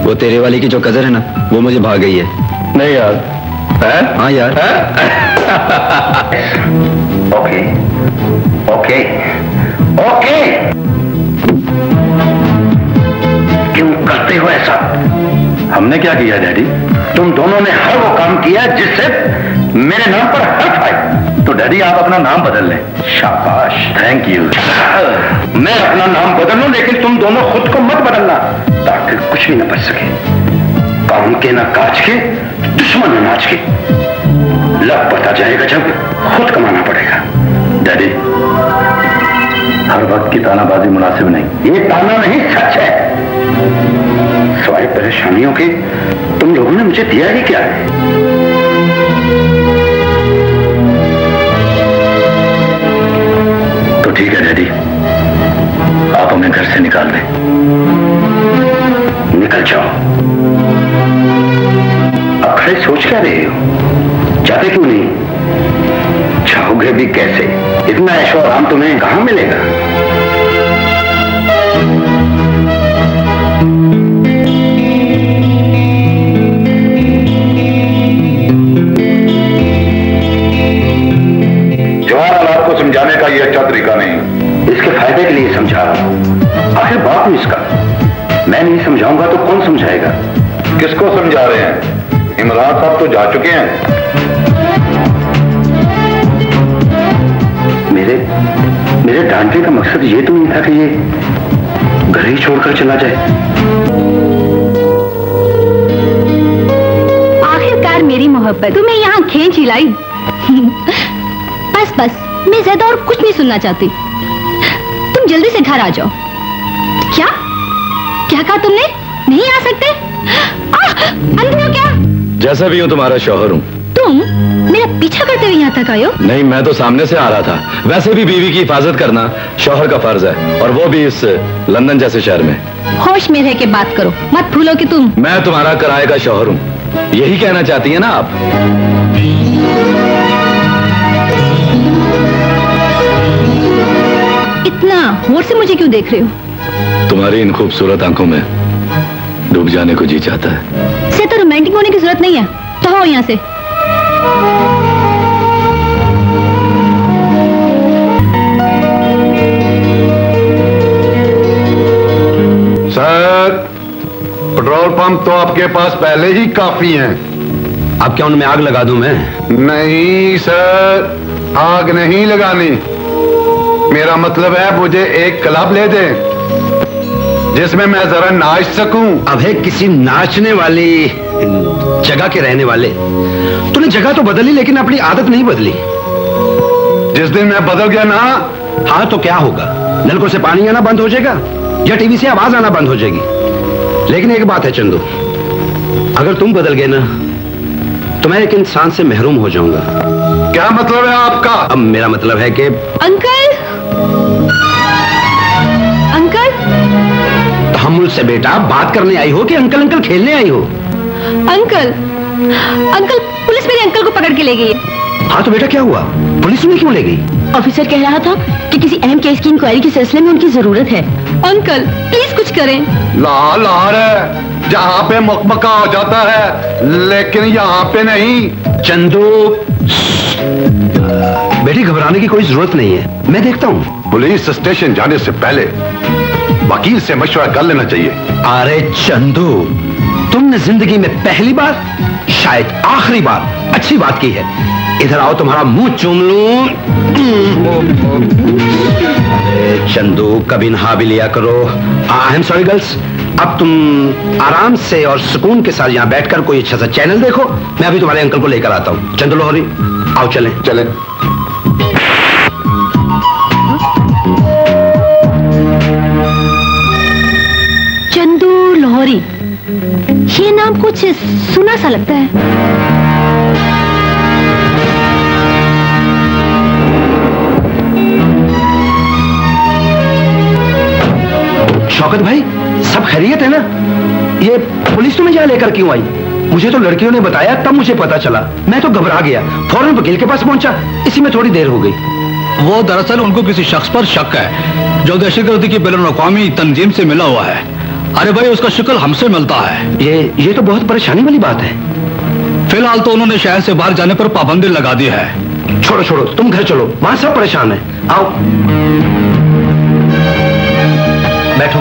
वो तेरे वाली की जो कजन है ना, वो मुझे भाग गई है। नहीं यार। है? हाँ यार। Okay okay okay. क्यों करते हो ऐसा? हमने क्या किया डैडी? तुम दोनों ने हर वो काम किया जिससे मेरे नाम पर हर्फ आए। तो डैडी आप अपना नाम बदल लें। शाबाश। Thank you. मैं अपना नाम बदल लूं लेकिन तुम दोनों खुद को मत बदलना, ताकि कुछ भी न बच सके। काम के ना काज के, दुश्मन न नाच के। लग पता जाएगा जब खुद कमाना पड़ेगा। डैडी, हर वक्त की तानाबाजी मुनासिब नहीं। ये ताना नहीं, सच है। सवाए परेशानियों के तुम लोगों ने मुझे दिया ही क्या है? तो ठीक है डैडी, आप हमें घर से निकाल दें। निकल जाओ। अब खड़े सोच क्या रहे हो? जाते क्यों नहीं? जाओगे भी कैसे? इतना ऐशो आराम तुम्हें कहां मिलेगा? जवान औलाद को समझाने का यह अच्छा तरीका नहीं। इसके फायदे के लिए समझा रहा हूं। आखिर बाप हूं इसका, मैं नहीं समझाऊंगा तो कौन समझाएगा? किसको समझा रहे हैं? इमरान साहब तो जा चुके हैं। मेरे डांटने का मकसद ये तो नहीं था कि ये घर ही छोड़कर चला जाए। आखिरकार मेरी मोहब्बत तुम्हें यहाँ खींच ही लाई। बस मैं ज्यादा और कुछ नहीं सुनना चाहती। तुम जल्दी से घर आ जाओ। क्या कहा तुमने? नहीं आ सकते? अंधे हो क्या? जैसा भी हूं तुम्हारा शौहर हूं। तुम मेरा पीछा करते हुए यहाँ तक आए हो? नहीं, मैं तो सामने से आ रहा था। वैसे भी बीवी की हिफाजत करना शौहर का फर्ज है, और वो भी इस लंदन जैसे शहर में। होश में रह के बात करो, मत भूलो कि तुम। मैं तुम्हारा किराए का शौहर हूं, यही कहना चाहती है ना आप? इतना होश से मुझे क्यों देख रहे हो? तुम्हारी इन खूबसूरत आंखों में डूब जाने को जी चाहता है। से तो रोमांटिक होने की जरूरत नहीं है, तो हो यहाँ से। सर, पेट्रोल पंप तो आपके पास पहले ही काफी हैं। अब क्या उनमें आग लगा दूं मैं? नहीं सर, आग नहीं लगानी। मेरा मतलब है मुझे एक क्लब ले दें जिसमें मैं जरा नाच सकूं। अब है किसी नाचने वाली जगह के रहने वाले, तूने जगह तो बदली लेकिन अपनी आदत नहीं बदली। जिस दिन मैं बदल गया ना। हाँ तो क्या होगा? नलकों से पानी आना बंद हो जाएगा या टीवी से आवाज आना बंद हो जाएगी। लेकिन एक बात है चंदू, अगर तुम बदल गए ना तो मैं एक इंसान से महरूम हो जाऊंगा। क्या मतलब है आपका? अब मेरा मतलब है कि अंकल तहम्मुल से बेटा बात करने आई हो कि अंकल अंकल खेलने आई हो? अंकल पुलिस मेरे अंकल को पकड़ के ले गई है। हाँ तो बेटा क्या हुआ? पुलिस में क्यों ले गई? ऑफिसर कह रहा था कि किसी अहम केस की इंक्वायरी के सिलसिले में उनकी जरूरत है। अंकल प्लीज कुछ करें। लाल है, जहाँ पे मकमका हो जाता है लेकिन यहाँ पे नहीं। चंदू बेटी घबराने की कोई जरूरत नहीं है, मैं देखता हूँ। पुलिस स्टेशन जाने से पहले वकील से मशवरा कर लेना चाहिए। अरे चंदू, तुमने जिंदगी में पहली बार शायद आखिरी बार अच्छी बात की है। इधर आओ, तुम्हारा मुंह चूम लूं। चंदू कभी नहा भी लिया करो। आई एम सॉरी गर्ल्स, अब तुम आराम से और सुकून के साथ यहाँ बैठकर कोई अच्छा सा चैनल देखो। मैं अभी तुम्हारे अंकल को लेकर आता हूँ। चंदू लोहरी आओ, चलें। चंदू लोहरी, ये नाम कुछ सुना सा लगता है। शौकत भाई, सब खैरियत है ना? ये पुलिस तुम्हें यहाँ लेकर क्यों आई? मुझे तो लड़कियों ने बताया, तब मुझे पता चला। मैं तो घबरा गया, फौरन वकील के पास पहुंचा, इसी में थोड़ी देर हो गई। वो दरअसल उनको किसी शख्स पर शक है जो दहशतगर्दी की बैनुल-अक़वामी तंजीम से मिला हुआ है। अरे भाई, उसका शिकल हमसे मिलता है। ये तो बहुत परेशानी वाली बात है। फिलहाल तो उन्होंने शहर से बाहर जाने पर पाबंदी लगा दी है। छोड़ो, तुम घर चलो, वहां सब परेशान है। आओ बैठो।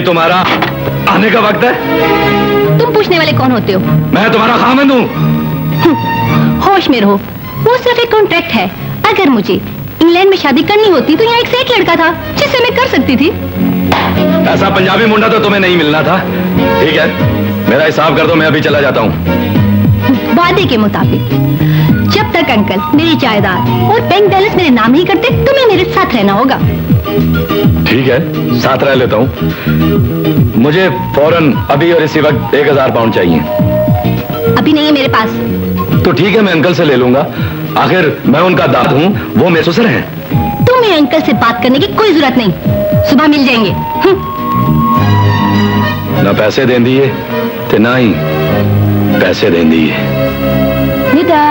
ये तुम्हारा आने का वक्त है? तुम पूछने वाले कौन होते हो? मैं तुम्हारा खामिंद हूँ। होश में रहो, वो सिर्फ एक कॉन्ट्रैक्ट है। अगर मुझे इंग्लैंड में शादी करनी होती तो यहाँ एक सेठ लड़का था जिससे मैं कर सकती थी। ऐसा पंजाबी मुंडा तो तुम्हें नहीं मिलना था। ठीक है, मेरा हिसाब कर दो, मैं अभी चला जाता हूँ। वादे के मुताबिक जब तक अंकल मेरी जायदाद और बैंक बैलेंस मेरे नाम नहीं करते तुम्हें मेरे साथ रहना होगा। ठीक है, साथ रह लेता हूँ। मुझे फौरन अभी और इसी वक्त 1000 पाउंड चाहिए। अभी नहीं है मेरे पास। तो ठीक है, मैं अंकल से ले लूंगा। आखिर मैं उनका दाद हूँ, वो मेरे ससुर हैं। तुम्हें अंकल से बात करने की कोई जरूरत नहीं, सुबह मिल जाएंगे। ना पैसे दें दिए ते ना ही पैसे दें दिए। निदा,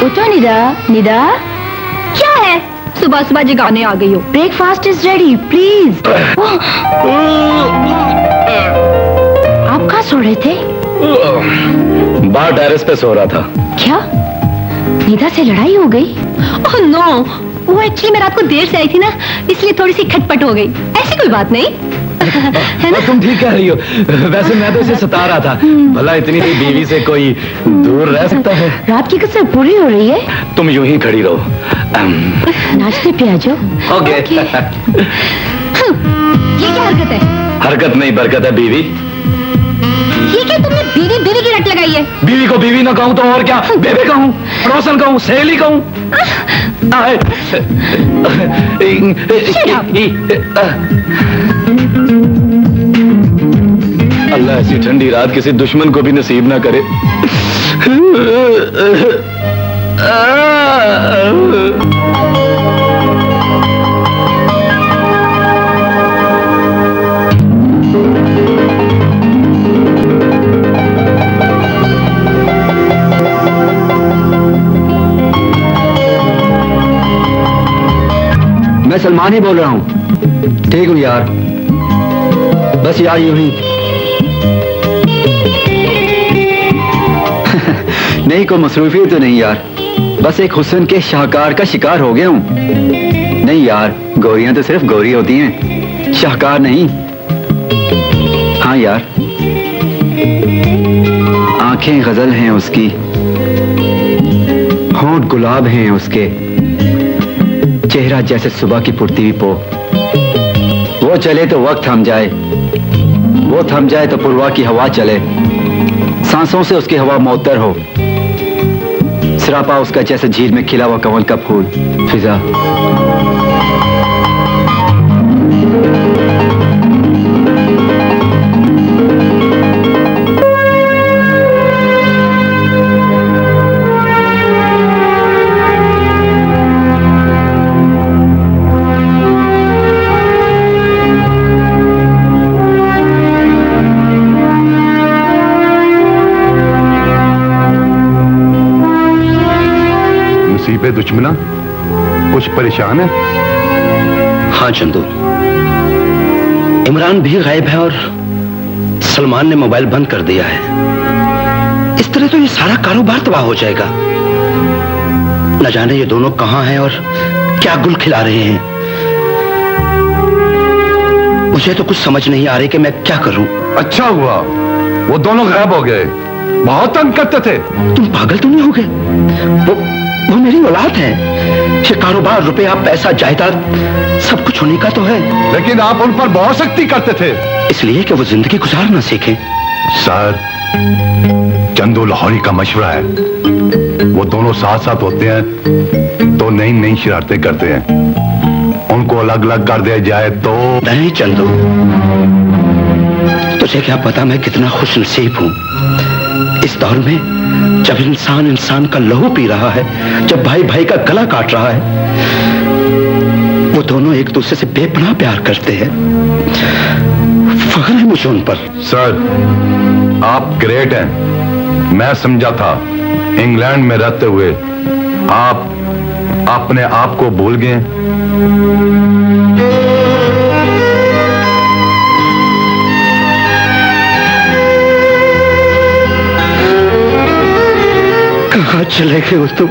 उठो निदा। निदा, क्या है? सुबह सुबह जगाने आ गई हो। Breakfast is ready, please. आप कहाँ सो रहे थे? बाहर टेरेस पे सो रहा था। क्या निदा से लड़ाई हो गई? ओह नो, वो एक्चुअली मैं रात को देर से आई थी ना, इसलिए थोड़ी सी खटपट हो गई। ऐसी कोई बात नहीं है ना? तुम ठीक कह रही हो। वैसे मैं तो इसे सता रहा था। भला इतनी बड़ी बीवी से कोई दूर रह सकता है? रात की कसर पूरी हो रही है। तुम यूं ही खड़ी रहो। नाश्ते पे आ जाओ। ओके। ये क्या हरकत है? हरकत नहीं, बरकत है बीवी। ये क्या तुमने बीवी बीवी की रट लगाई है? बीवी को बीवी ना कहूं तो और क्या? बेबे कहूं, पड़ोसन कहूं, सहेली कहूं। अल्लाह ऐसी ठंडी रात किसी दुश्मन को भी नसीब ना करे। मैं सलमान ही बोल रहा हूँ। ठीक हूँ यार, बस यार यूं ही। नहीं, कोई मसरूफियत तो नहीं यार, बस एक हुस्न के शाहकार का शिकार हो गया हूँ। नहीं यार, गोरियां तो सिर्फ गोरी होती हैं, शाहकार नहीं। हाँ यार, आंखें गजल हैं उसकी, होंठ गुलाब हैं उसके, चेहरा जैसे सुबह की फुटती हुई पो। वो चले तो वक्त थम जाए, वो थम जाए तो पुरवा की हवा चले, सांसों से उसकी हवा मुअत्तर हो, सरापा उसका जैसे झील में खिला हुआ कमल का फूल फिजा। दुश्मना कुछ परेशान है? हाँ चंदू, इमरान भी गायब है और सलमान ने मोबाइल बंद कर दिया है। इस तरह तो ये सारा कारोबार तबाह हो जाएगा। न जाने ये दोनों कहां हैं और क्या गुल खिला रहे हैं। मुझे तो कुछ समझ नहीं आ रही कि मैं क्या करूं। अच्छा हुआ वो दोनों गायब हो गए, बहुत तंग करते थे। तुम पागल तो नहीं हो गए? वो मेरी औलाद है। ये कारोबार, रुपया, पैसा, जायदाद सब कुछ उन्हीं का तो है। लेकिन आप उन पर बहुत सख्ती करते थे। इसलिए कि वो जिंदगी गुजार ना सीखें। सर, चंदू लाहौरी का मशवरा है, वो दोनों साथ साथ होते हैं तो नई नई शरारतें करते हैं। उनको अलग अलग कर दिया जाए तो। नहीं चंदू, तुझे क्या पता मैं कितना खुशनसीब हूं। इस दौर में जब इंसान इंसान का लहू पी रहा है, जब भाई भाई का गला काट रहा है, वो दोनों एक दूसरे से बेपनाह प्यार करते हैं। फख्र है मुझे उन पर। सर, आप ग्रेट हैं। मैं समझा था इंग्लैंड में रहते हुए आप अपने आप को भूल गए। कहाँ चले गए हो तुम?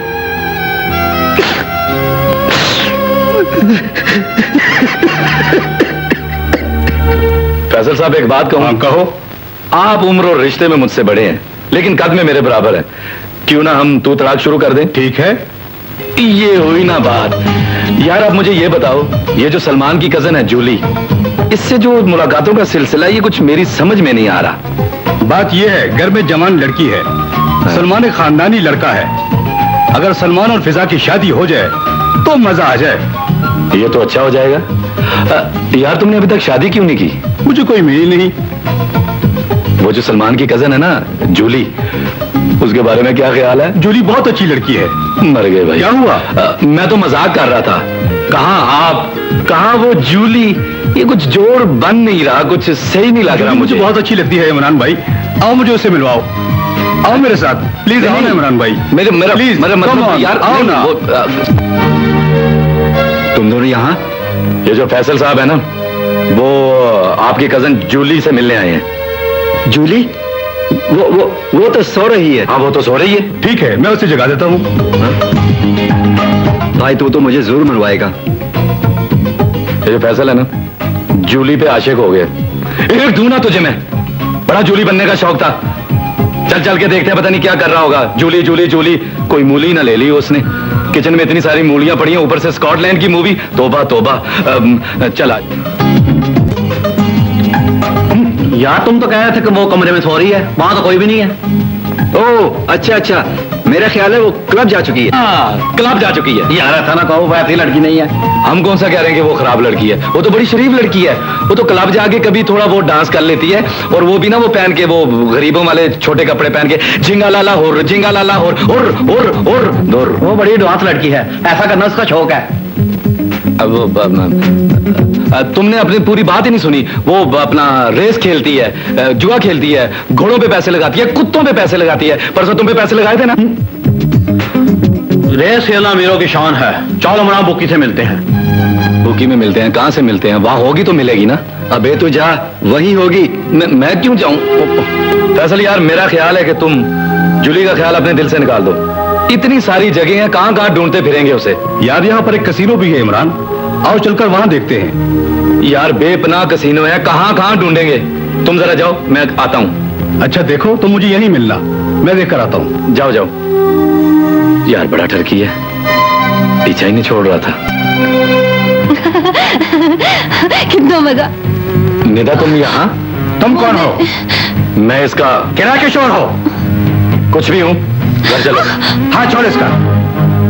फैसल साहब एक बात कहूं? कहो। आप उम्र और रिश्ते में मुझसे बड़े हैं, लेकिन कद में मेरे बराबर है। क्यों ना हम तू तड़ाक शुरू कर दें? ठीक है। ये हुई ना बात। यार आप मुझे ये बताओ, ये जो सलमान की कजन है जूली, इससे जो मुलाकातों का सिलसिला, ये कुछ मेरी समझ में नहीं आ रहा। बात यह है, घर में जवान लड़की है, सलमान एक खानदानी लड़का है। अगर सलमान और फिजा की शादी हो जाए तो मजा आ जाए। ये तो अच्छा हो जाएगा। यार तुमने अभी तक शादी क्यों नहीं की? मुझे कोई मिली नहीं। वो जो सलमान की कजन है ना जूली, उसके बारे में क्या ख्याल है? जूली बहुत अच्छी लड़की है। मर गए भाई। क्या हुआ? मैं तो मजाक कर रहा था। कहाँ आप, कहाँ वो जूली? ये कुछ जोड़ बन नहीं रहा, कुछ सही नहीं लग रहा मुझे। बहुत अच्छी लगती है इमरान भाई। आओ मुझे उससे मिलवाओ। आओ मेरे साथ प्लीज। आओ ना इमरान भाई। मेरा प्लीज मतलब यार आओ ना। तुम दोनों यहाँ? ये जो फैसल साहब है ना, वो आपकी कजन जूली से मिलने आए हैं। जूली? वो तो सो रही है। हाँ वो तो सो रही है। ठीक है, मैं उसे जगा देता हूँ। भाई तू तो मुझे जरूर मनवाएगा। ये जो फैसल है ना, जूली पे आशिक हो गया। एक दूं ना तुझे मैं, बड़ा जूली बनने का शौक था। चल चल के देखते हैं, पता नहीं क्या कर रहा होगा। जूली जूली जूली, कोई मूली ना ले ली उसने। किचन में इतनी सारी मूलियां पड़ी हैं, ऊपर से स्कॉटलैंड की मूवी। तोबा तोबा। चला यार तुम तो कह रहे थे कि वो कमरे में सो रही है, वहां तो कोई भी नहीं है। ओह अच्छा अच्छा, मेरा ख्याल है वो क्लब जा चुकी है। हाँ, क्लब जा चुकी है। यार ऐसा ना कहो, वो ऐसी लड़की नहीं है। हम कौन सा कह रहे हैं कि वो खराब लड़की है? वो तो बड़ी शरीफ लड़की है। वो तो क्लब जाके कभी थोड़ा वो डांस कर लेती है, और वो भी ना वो पहन के, वो गरीबों वाले छोटे कपड़े पहन के, झिंगा लाला होर, झिंगा लाला होर, और वो बड़ी एडवांस लड़की है, ऐसा करना उसका शौक है। तुमने अपनी पूरी बात ही नहीं सुनी। वो अपना रेस खेलती है, जुआ खेलती है, घोड़ों पे पैसे लगाती है, कुत्तों पे पैसे लगाती है। परसों तुम पे पैसे लगाए थे ना? रेस खेलना मीरों की शान है। चलो मना बुकी से मिलते हैं। बुकी में मिलते हैं? कहां से मिलते हैं? वहां होगी तो मिलेगी ना। अबे तू जा, वहीं होगी। मैं क्यों जाऊं? फैसल यार मेरा ख्याल है कि तुम जूली का ख्याल अपने दिल से निकाल दो। इतनी सारी जगह हैं, कहां कहां ढूंढते फिरेंगे उसे? यार यहाँ पर एक कसीनो भी है इमरान, आओ चलकर वहां देखते हैं। यार बेपनाह कसीनो है, कहां कहां ढूंढेंगे? तुम जरा जाओ, मैं आता हूं। अच्छा देखो, तुम मुझे यहीं मिलना, मैं देख कर आता हूँ। जाओ जाओ। यार बड़ा ठरकी है, पीछा ही नहीं छोड़ रहा था। कितना मजा। निदा तुम यहाँ? तुम कौन हो? मैं इसका किराए के शोर हो? कुछ भी हूँ। घर चलो। हाँ छोड़ इसका।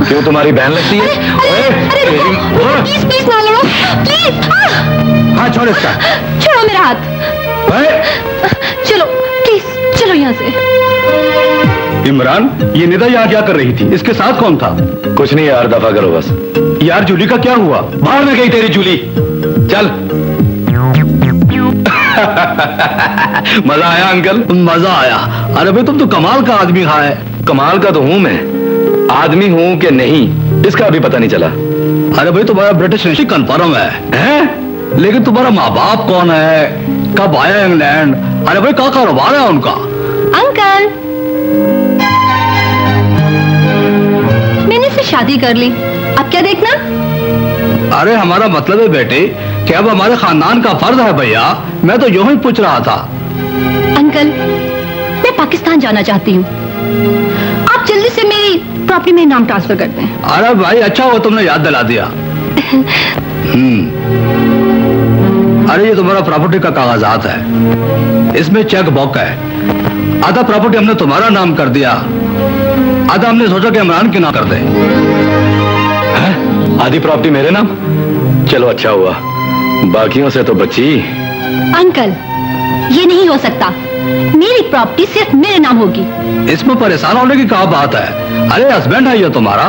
क्यों तुम्हारी बहन लगती है? प्लीज प्लीज ना लड़ो प्लीज। हाँ छोड़ इसका। छोड़ो मेरा हाथ। चलो प्लीज चलो यहाँ से। इमरान, ये निदा यहाँ क्या कर रही थी? इसके साथ कौन था? कुछ नहीं यार, दफा करो बस। यार जूली का क्या हुआ? बाहर में गई तेरी जूली। चल। मजा आया अंकल? मजा आया। अरे भाई तुम तो कमाल का आदमी है। कमाल का तो हूं मैं, आदमी हूं कि नहीं इसका अभी पता नहीं चला। अरे भाई तुम्हारा ब्रिटिश नेशनल कन्फर्म है? लेकिन तुम्हारा माँ बाप कौन है? कब आया इंग्लैंड? अरे भाई क्या कारोबार है उनका? अंकल मैंने इससे शादी कर ली, अब क्या देखना? अरे हमारा मतलब है बेटे कि अब हमारे खानदान का फर्ज है भैया। मैं तो यूं ही पूछ रहा था। अंकल मैं पाकिस्तान जाना चाहती हूँ, आप जल्दी से मेरी प्रॉपर्टी में नाम ट्रांसफर करते हैं। अरे भाई अच्छा हुआ तुमने याद दिला दिया। अरे ये तुम्हारा प्रॉपर्टी का कागजात है, इसमें चेक बुक है। आधा प्रॉपर्टी हमने तुम्हारा नाम कर दिया, आधा हमने सोचा कि इमरान के नाम कर दे। आधी प्रॉपर्टी मेरे नाम? चलो अच्छा हुआ, बाकियों से तो बची। अंकल ये नहीं हो सकता, मेरी प्रॉपर्टी सिर्फ मेरे नाम होगी। इसमें परेशान होने की क्या बात है? अरे हस्बैंड है ये तुम्हारा।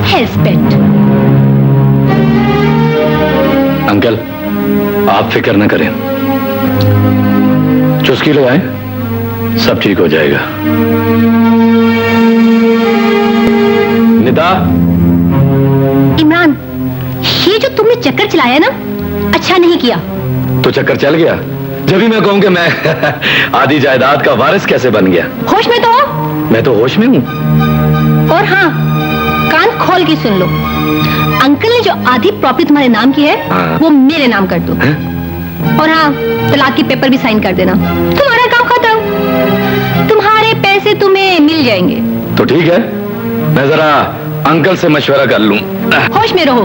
हस्बैंड? अंकल आप फिक्र न करें, चुस्की लगाएं, सब ठीक हो जाएगा। निदा। इमरान ये जो तुमने चक्कर चलाया ना, अच्छा नहीं किया। तो चक्कर चल गया? जब भी मैं कहूँ कि मैं आधी जायदाद का वारिस कैसे बन गया? होश में तो हो? मैं तो होश में हूँ। और हाँ कान खोल के सुन लो, अंकल ने जो आधी प्रॉपर्टी तुम्हारे नाम की है हाँ। वो मेरे नाम कर दो। और हाँ, तलाक के पेपर भी साइन कर देना। तुम्हारा काम खत्म, तुम्हारे पैसे तुम्हें मिल जाएंगे। तो ठीक है, मैं जरा अंकल से मशवरा कर लूं। होश में रहो,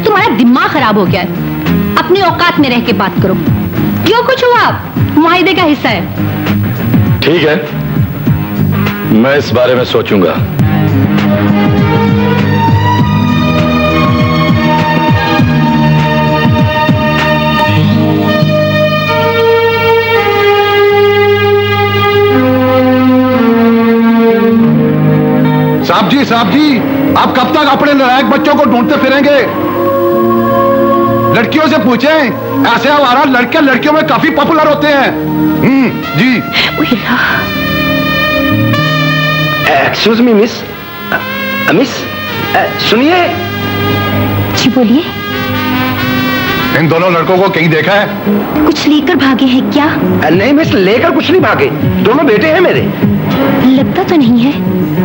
तुम्हारा दिमाग खराब हो गया है। अपनी औकात में रह के बात करो। जो कुछ हुआ मुआहिदे का हिस्सा है। ठीक है, मैं इस बारे में सोचूंगा। साहब जी, आप कब तक अपने नालायक बच्चों को ढूंढते फिरेंगे? लड़कियों से पूछें, ऐसे आवारा लड़के लड़कियों में काफी पॉपुलर होते हैं। जी। एक्सक्यूज मी मिस, मिस सुनिए। जी बोलिए। इन दोनों लड़कों को कहीं देखा है? कुछ लेकर भागे हैं क्या? नहीं मिस, लेकर कुछ नहीं भागे, दोनों बेटे हैं मेरे। लगता तो नहीं है।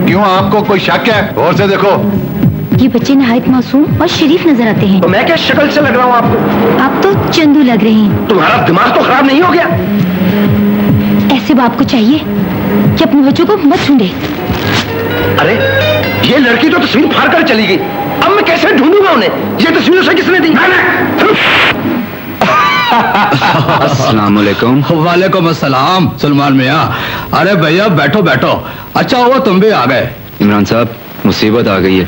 क्यों, आपको कोई शक है? और से देखो। ये बच्चे नहायत मासूम और शरीफ नजर आते हैं। तो मैं क्या शक्ल से लग रहा हूँ आपको? आप तो चंदू लग रहे हैं। तुम्हारा दिमाग तो खराब नहीं हो गया? ऐसे बाप को चाहिए कि अपने बच्चों को मत ढूंढे। अरे ये लड़की तो तस्वीर फाड़ कर चली गई, अब मैं कैसे ढूंढूंगा उन्हें? ये तस्वीर उसे किसने दी? अस्सलाम वालेकुम। वालेकुम अस्सलाम सलमान मियाँ। अरे भैया बैठो बैठो। अच्छा हुआ तुम भी आ गए। इमरान साहब, मुसीबत आ गई है।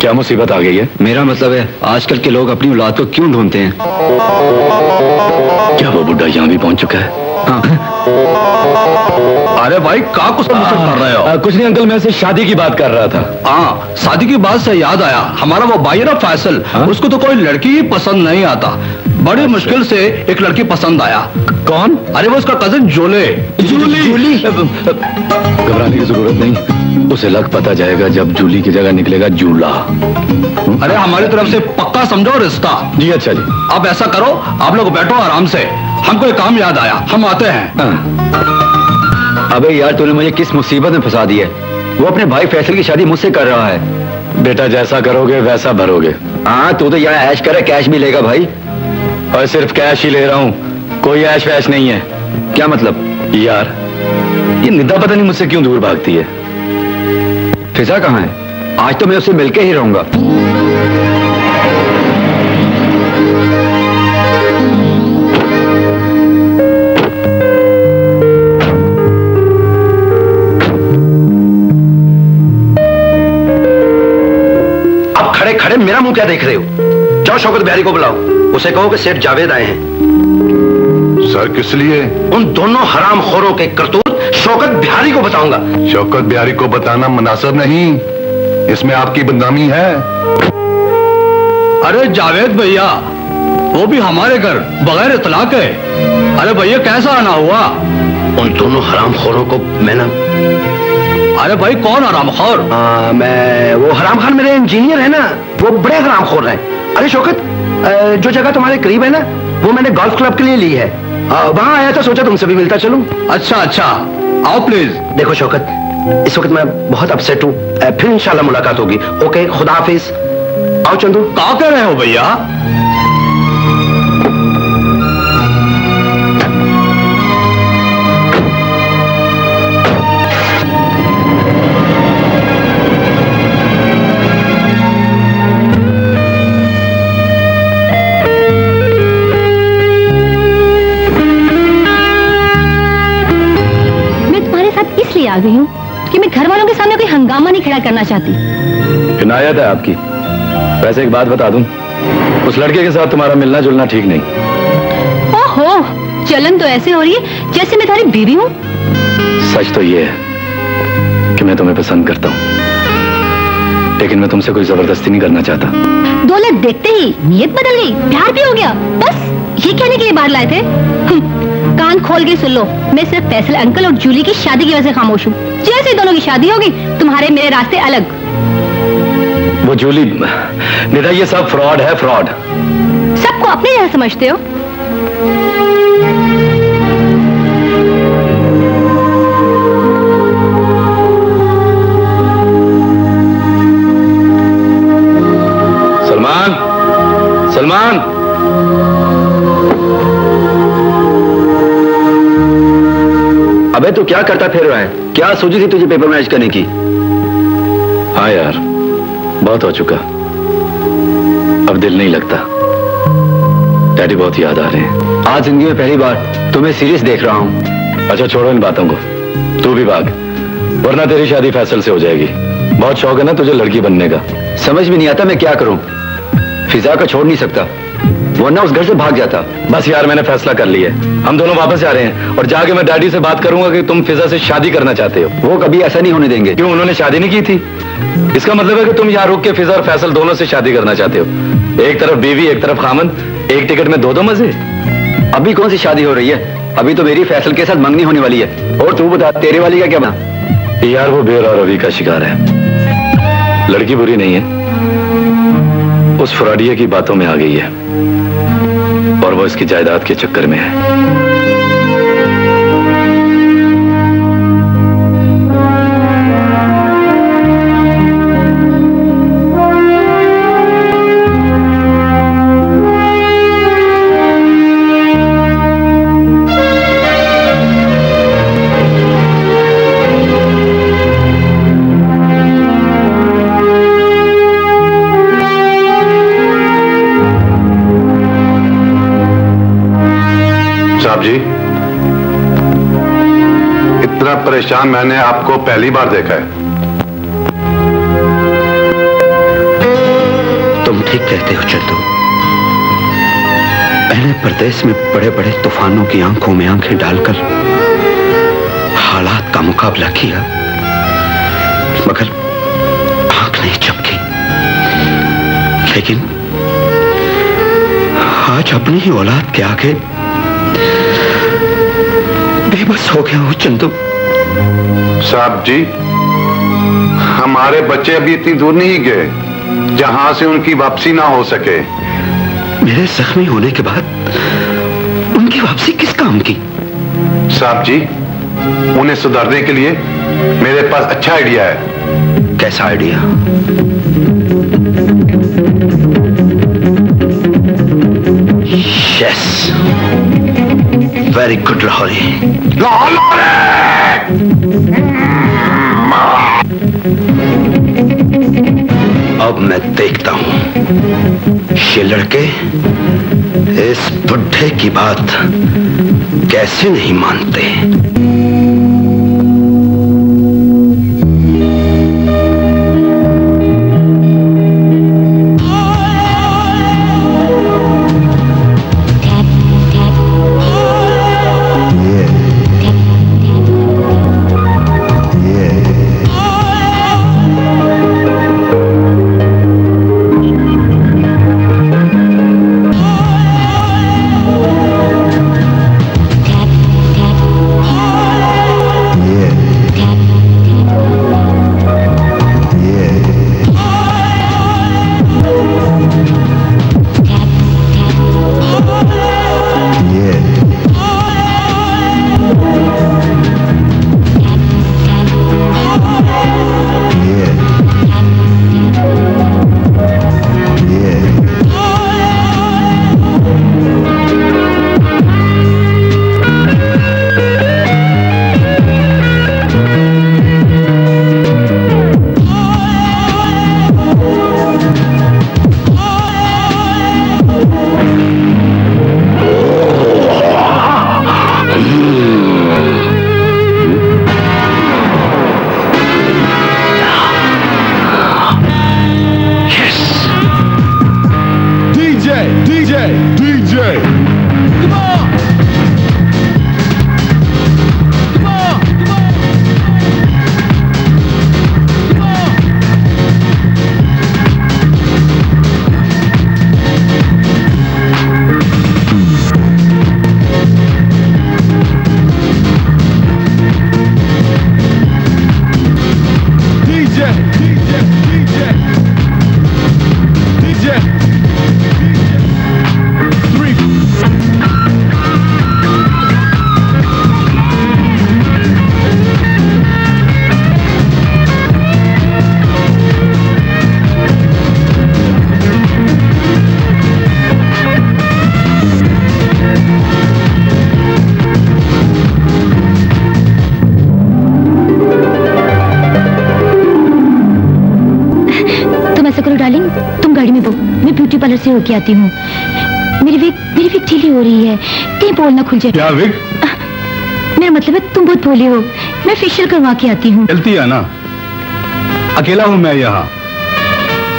क्या मुसीबत आ गई है? मेरा मतलब है, आजकल के लोग अपनी औलाद को क्यों ढूंढते हैं? क्या वो बुढ़ा यहाँ भी पहुंच चुका है? हाँ। अरे भाई का कुछ कर रहे हो? कुछ नहीं अंकल, मैं से शादी की बात कर रहा था। हाँ, शादी की बात से याद आया, हमारा वो भाई है ना फैसल, उसको तो कोई लड़की ही पसंद नहीं आता। बड़ी मुश्किल से एक लड़की पसंद आया। कौन? अरे वो उसका कजिन जोले। जूली। घबराने की जरूरत नहीं, उसे लग पता जाएगा जब जूली की जगह निकलेगा जूला। अरे हमारी तरफ से पक्का समझो रिश्ता। जी अच्छा जी। अब ऐसा करो, आप लोग बैठो आराम से, हमको एक काम याद आया, हम आते हैं। अबे यार, तूने मुझे किस मुसीबत में फंसा दिया? वो अपने भाई फैसल की शादी मुझसे कर रहा है। बेटा जैसा करोगे वैसा भरोगे। हाँ, तू तो यहाँ ऐश करे, कैश भी लेगा भाई। और सिर्फ कैश ही ले रहा हूँ, कोई ऐश वैश नहीं है। क्या मतलब? यार ये निदा पता नहीं मुझसे क्यों दूर भागती है। फिजा कहाँ है? आज तो मैं उससे मिलके ही रहूंगा। अब खड़े खड़े मेरा मुंह क्या देख रहे हो? जाओ शौकत बिहारी को बुलाओ, उसे कहो कि सेठ जावेद आए हैं। सर किस लिए? उन दोनों हरामखोरों के करतूत शौकत बिहारी को बताऊंगा। शौकत बिहारी को बताना मुनासिब नहीं, इसमें आपकी बदनामी है। अरे जावेद भैया, वो भी हमारे घर बगैर इतला के। अरे भैया कैसा आना हुआ? उन दोनों हरामखोरों को मैंने। अरे भाई कौन हरामखोर? मैं वो हराम खान मेरे इंजीनियर है ना, वो बड़े हरामखोर हैं। अरे शौकत, जो जगह तुम्हारे करीब है ना, वो मैंने गोल्फ क्लब के लिए ली है। वहां आया था, सोचा तुमसे भी मिलता चलूं। अच्छा अच्छा, आओ प्लीज। देखो शौकत, इस वक्त मैं बहुत अपसेट हूँ, फिर इंशाल्लाह मुलाकात होगी। ओके, खुदा हाफिज। आओ चंदू। क्या कह रहे हो भैया? आ गई हूँ कि मैं घर वालों के सामने कोई हंगामा नहीं खड़ा करना चाहती। इनायत है आपकी। वैसे एक बात बता दूं, उस लड़के के साथ तुम्हारा मिलना जुलना ठीक नहीं। ओहो, चलन तो ऐसे हो रही है जैसे मैं तुम्हारी बीवी हूँ। सच तो ये है कि मैं तुम्हें पसंद करता हूँ, लेकिन मैं तुमसे कोई जबरदस्ती नहीं करना चाहता। दौलत देखते ही नीयत बदल गई, प्यार भी हो गया। बस ये कहने के लिए बाहर लाए थे? कान खोल के सुन लो, मैं सिर्फ फैसल अंकल और जूली की शादी की वजह से खामोश हूँ। जैसे दोनों की शादी होगी, तुम्हारे मेरे रास्ते अलग। वो जूली, निदा ये सब फ्रॉड है, फ्रॉड। सबको अपने जैसा समझते हो? सलमान, सलमान। अबे तू क्या करता फिर रहा है? क्या सोची थी तुझे पेपर मैच करने की? हाँ यार, बहुत हो चुका, अब दिल नहीं लगता। डैडी बहुत याद आ रहे हैं। आज जिंदगी में पहली बार तुम्हें सीरियस देख रहा हूँ। अच्छा छोड़ो इन बातों को, तू भी भाग, वरना तेरी शादी फैसल से हो जाएगी। बहुत शौक है ना तुझे लड़की बनने का। समझ में नहीं आता मैं क्या करूं। फिजा का छोड़ नहीं सकता, वरना उस घर से भाग जाता। बस यार, मैंने फैसला कर लिया है, हम दोनों वापस जा रहे हैं और जाके मैं डैडी से बात करूंगा कि तुम फिजा से शादी करना चाहते हो। वो कभी ऐसा नहीं होने देंगे। क्यों, उन्होंने शादी नहीं की थी? इसका मतलब है कि तुम यहाँ रुक के फिजा और फैसल दोनों से शादी करना चाहते हो। एक तरफ बीवी, एक तरफ खामन, एक टिकट में दो मजे। अभी कौन सी शादी हो रही है? अभी तो मेरी फैसल के साथ मंगनी होने वाली है। और तू बता, तेरे वाली का क्या बना? यार वो बेर और रवि का शिकार है। लड़की बुरी नहीं है, उस फ्रॉडिये की बातों में आ गई है और वो इसकी जायदाद के चक्कर में है। साहब जी, इतना परेशान मैंने आपको पहली बार देखा है। तुम ठीक कहते हो चंदू। मैंने परदेश में बड़े बड़े तूफानों की आंखों में आंखें डालकर हालात का मुकाबला किया, मगर आंख नहीं झपकी। लेकिन आज अपनी ही औलाद के आगे बेबस हो गया हूं चंदू। साहब जी, हमारे बच्चे अभी इतनी दूर नहीं गए जहां से उनकी वापसी ना हो सके। मेरे जख्मी होने के बाद उनकी वापसी किस काम की? साहब जी, उन्हें सुधारने के लिए मेरे पास अच्छा आइडिया है। कैसा idea? Yes, very good Lahori. अब मैं देखता हूं ये लड़के इस बुढ़े की बात कैसे नहीं मानते। मैं ब्यूटी पार्लर से होके आती हूँ। मेरी विग ढीली हो रही है, कहीं पोल ना खुल जाए। क्या विग? मेरा मतलब है तुम बहुत भोले हो, मैं फेशियल करवा के आती हूँ। चलती है ना, अकेला हूं मैं यहाँ।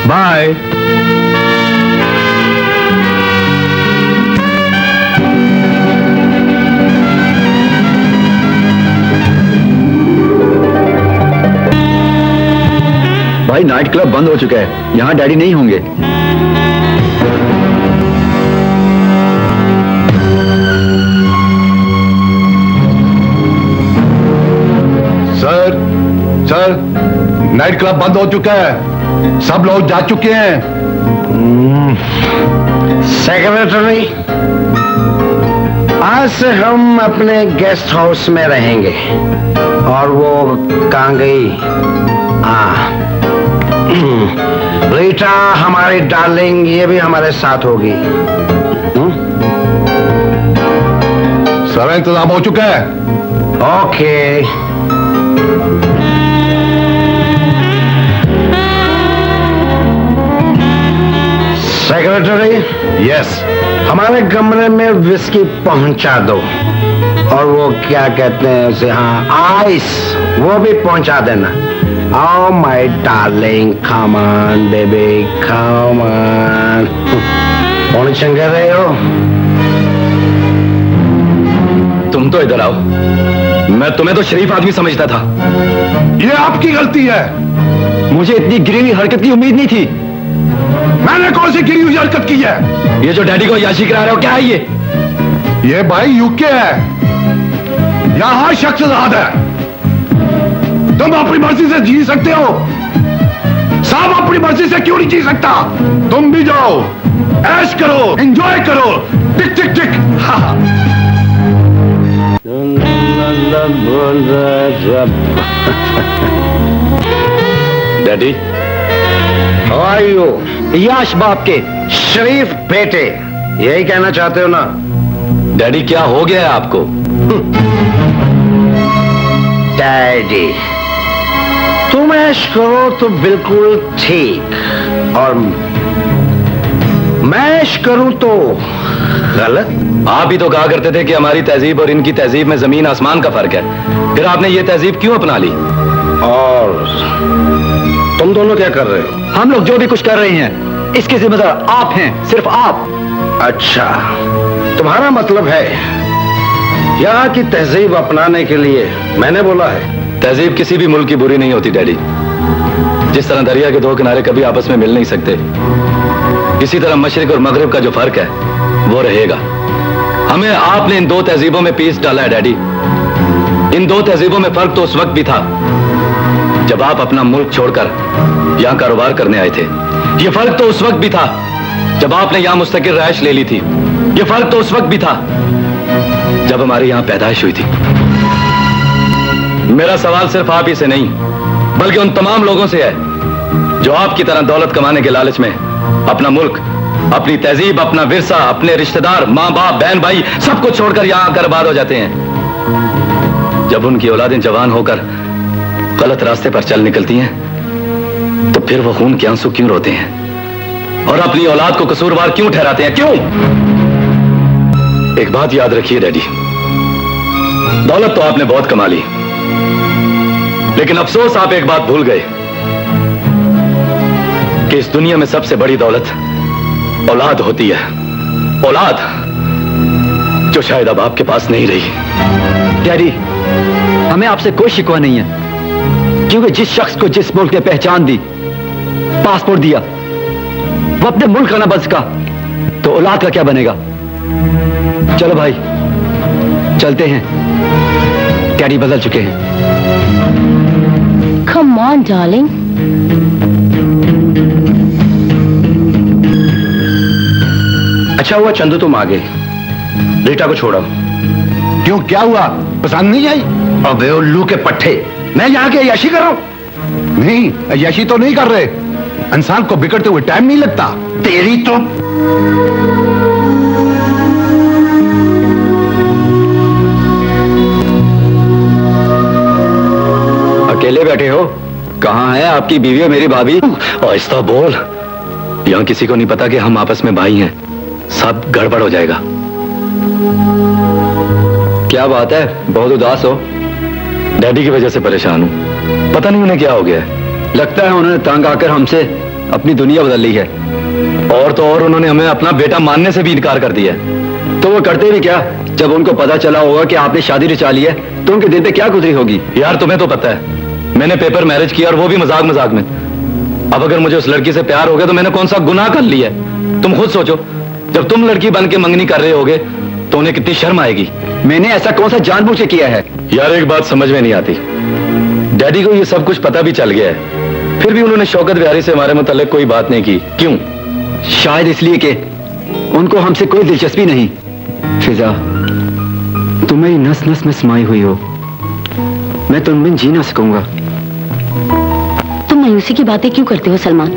बाय। भाई नाइट क्लब बंद हो चुका है, यहाँ डैडी नहीं होंगे। सर, सर, नाइट क्लब बंद हो चुका है, सब लोग जा चुके हैं। सेक्रेटरी, आज से हम अपने गेस्ट हाउस में रहेंगे। और वो कहाँ गई? रीटा हमारी डार्लिंग, ये भी हमारे साथ होगी। सारा इंतजाम हो चुका है। ओके। Secretary, yes. हमारे कमरे में विस्की पहुंचा दो। और वो क्या कहते हैं उसे, हाँ, आइस, वो भी पहुंचा देना। Oh my darling, come on baby, come on. कौन चंगे रहे हो? तुम तो इधर आओ, मैं तुम्हें तो शरीफ आदमी समझता था। ये आपकी गलती है। मुझे इतनी गिरी हुई हरकत की उम्मीद नहीं थी। मैंने कौन सी गिरी हुई हरकत की है? ये जो डैडी को याशी करा रहे हो, क्या है ये? ये भाई यूके है, यहां शख्स आजाद है। तुम अपनी मर्जी से जी सकते हो, साहब अपनी मर्जी से क्यों नहीं जी सकता? तुम भी जाओ, ऐश करो, एंजॉय करो, tick tick tick. Daddy, How are you? याश बाप के शरीफ बेटे, यही कहना चाहते हो ना? डैडी क्या हो गया है आपको? डैडी, तुम ऐश करो तो बिल्कुल ठीक, और मैं ऐश करूं तो गलत। आप ही तो कहा करते थे कि हमारी तहजीब और इनकी तहजीब में जमीन आसमान का फर्क है। फिर आपने ये तहजीब क्यों अपना ली? और तुम दोनों क्या कर रहे हो? हम लोग जो भी कुछ कर रहे हैं, इसके जिम्मेदार आप हैं, सिर्फ आप। अच्छा, तुम्हारा मतलब है यहाँ की तहजीब अपनाने के लिए मैंने बोला है? तहजीब किसी भी मुल्क की बुरी नहीं होती डैडी। जिस तरह दरिया के दो किनारे कभी आपस में मिल नहीं सकते, इसी तरह मशरिक और मगरिब का जो फर्क है वो रहेगा। हमें आपने इन दो तहजीबों में पीस डाला है डैडी। इन दो तहजीबों में फर्क तो उस वक्त भी था जब आप अपना मुल्क छोड़कर यहां कारोबार करने आए थे। ये फर्क तो उस वक्त भी था जब आपने यहां मुस्तकिल रहायश ले ली थी। ये फर्क तो उस वक्त भी था जब हमारी यहां पैदाइश हुई थी। मेरा सवाल सिर्फ आप ही से नहीं, बल्कि उन तमाम लोगों से है जो आपकी तरह दौलत कमाने के लालच में अपना मुल्क, अपनी तहजीब, अपना विरसा, अपने रिश्तेदार, माँ बाप, बहन भाई सब कुछ छोड़कर यहां आकर आबाद हो जाते हैं। जब उनकी औलादें जवान होकर गलत रास्ते पर चल निकलती हैं, तो फिर वो खून के आंसू क्यों रोते हैं और अपनी औलाद को कसूरवार क्यों ठहराते हैं? क्यों? एक बात याद रखिए डैडी, दौलत तो आपने बहुत कमा ली, लेकिन अफसोस आप एक बात भूल गए कि इस दुनिया में सबसे बड़ी दौलत औलाद होती है। औलाद जो शायद अब आपके पास नहीं रही। डैडी, हमें आपसे कोई शिकवा नहीं है, क्योंकि जिस शख्स को जिस मुल्क ने पहचान दी, पासपोर्ट दिया, वो अपने मुल्क का ना बच सका, तो औलाद का क्या बनेगा? चलो भाई, चलते हैं। डैडी बदल चुके हैं। Come on, darling. अच्छा हुआ चंदू तुम आ गए, रीटा को छोड़ा। क्यों, क्या हुआ? पसंद नहीं आई? अबे उल्लू के पट्टे, मैं यहाँ के अय्याशी कर रहा हूँ? नहीं, अय्याशी तो नहीं कर रहे। इंसान को बिगड़ते हुए टाइम नहीं लगता। तेरी तो अकेले बैठे हो? कहाँ है आपकी बीवी और मेरी भाभी? आहिस्ता बोल, यहाँ किसी को नहीं पता कि हम आपस में भाई हैं। सब गड़बड़ हो जाएगा। क्या बात है, बहुत उदास हो? डैडी की वजह से परेशान हूँ। पता नहीं उन्हें क्या हो गया है। लगता है उन्होंने तंग आकर हमसे अपनी दुनिया बदल ली है। और तो और उन्होंने हमें अपना बेटा मानने से भी इनकार कर दिया है। तो वो करते भी क्या? जब उनको पता चला होगा कि आपने शादी रचा ली है तो उनके दिल पे क्या गुजरी होगी? यार तुम्हें तो पता है मैंने पेपर मैरिज किया और वो भी मजाक मजाक में। अब अगर मुझे उस लड़की से प्यार हो गया तो मैंने कौन सा गुनाह कर लिया है? तुम खुद सोचो, जब तुम लड़की बन के मंगनी कर रहे होगे तो उन्हें कितनी शर्म आएगी। मैंने ऐसा कौन सा जानबूझ के किया है? यार एक बात समझ में नहीं आती, डैडी को ये सब कुछ पता भी चल गया है, फिर भी उन्होंने शौकत बिहारी से हमारे मुताल्लिक कोई बात नहीं की। क्यों? शायद इसलिए कि उनको हमसे कोई दिलचस्पी नहीं। फिजा, तुम मेरी नस नस में समाई हुई हो, मैं तुम बिन जी ना सकूंगा। तुम मायूसी की बातें क्यों करते हो सलमान?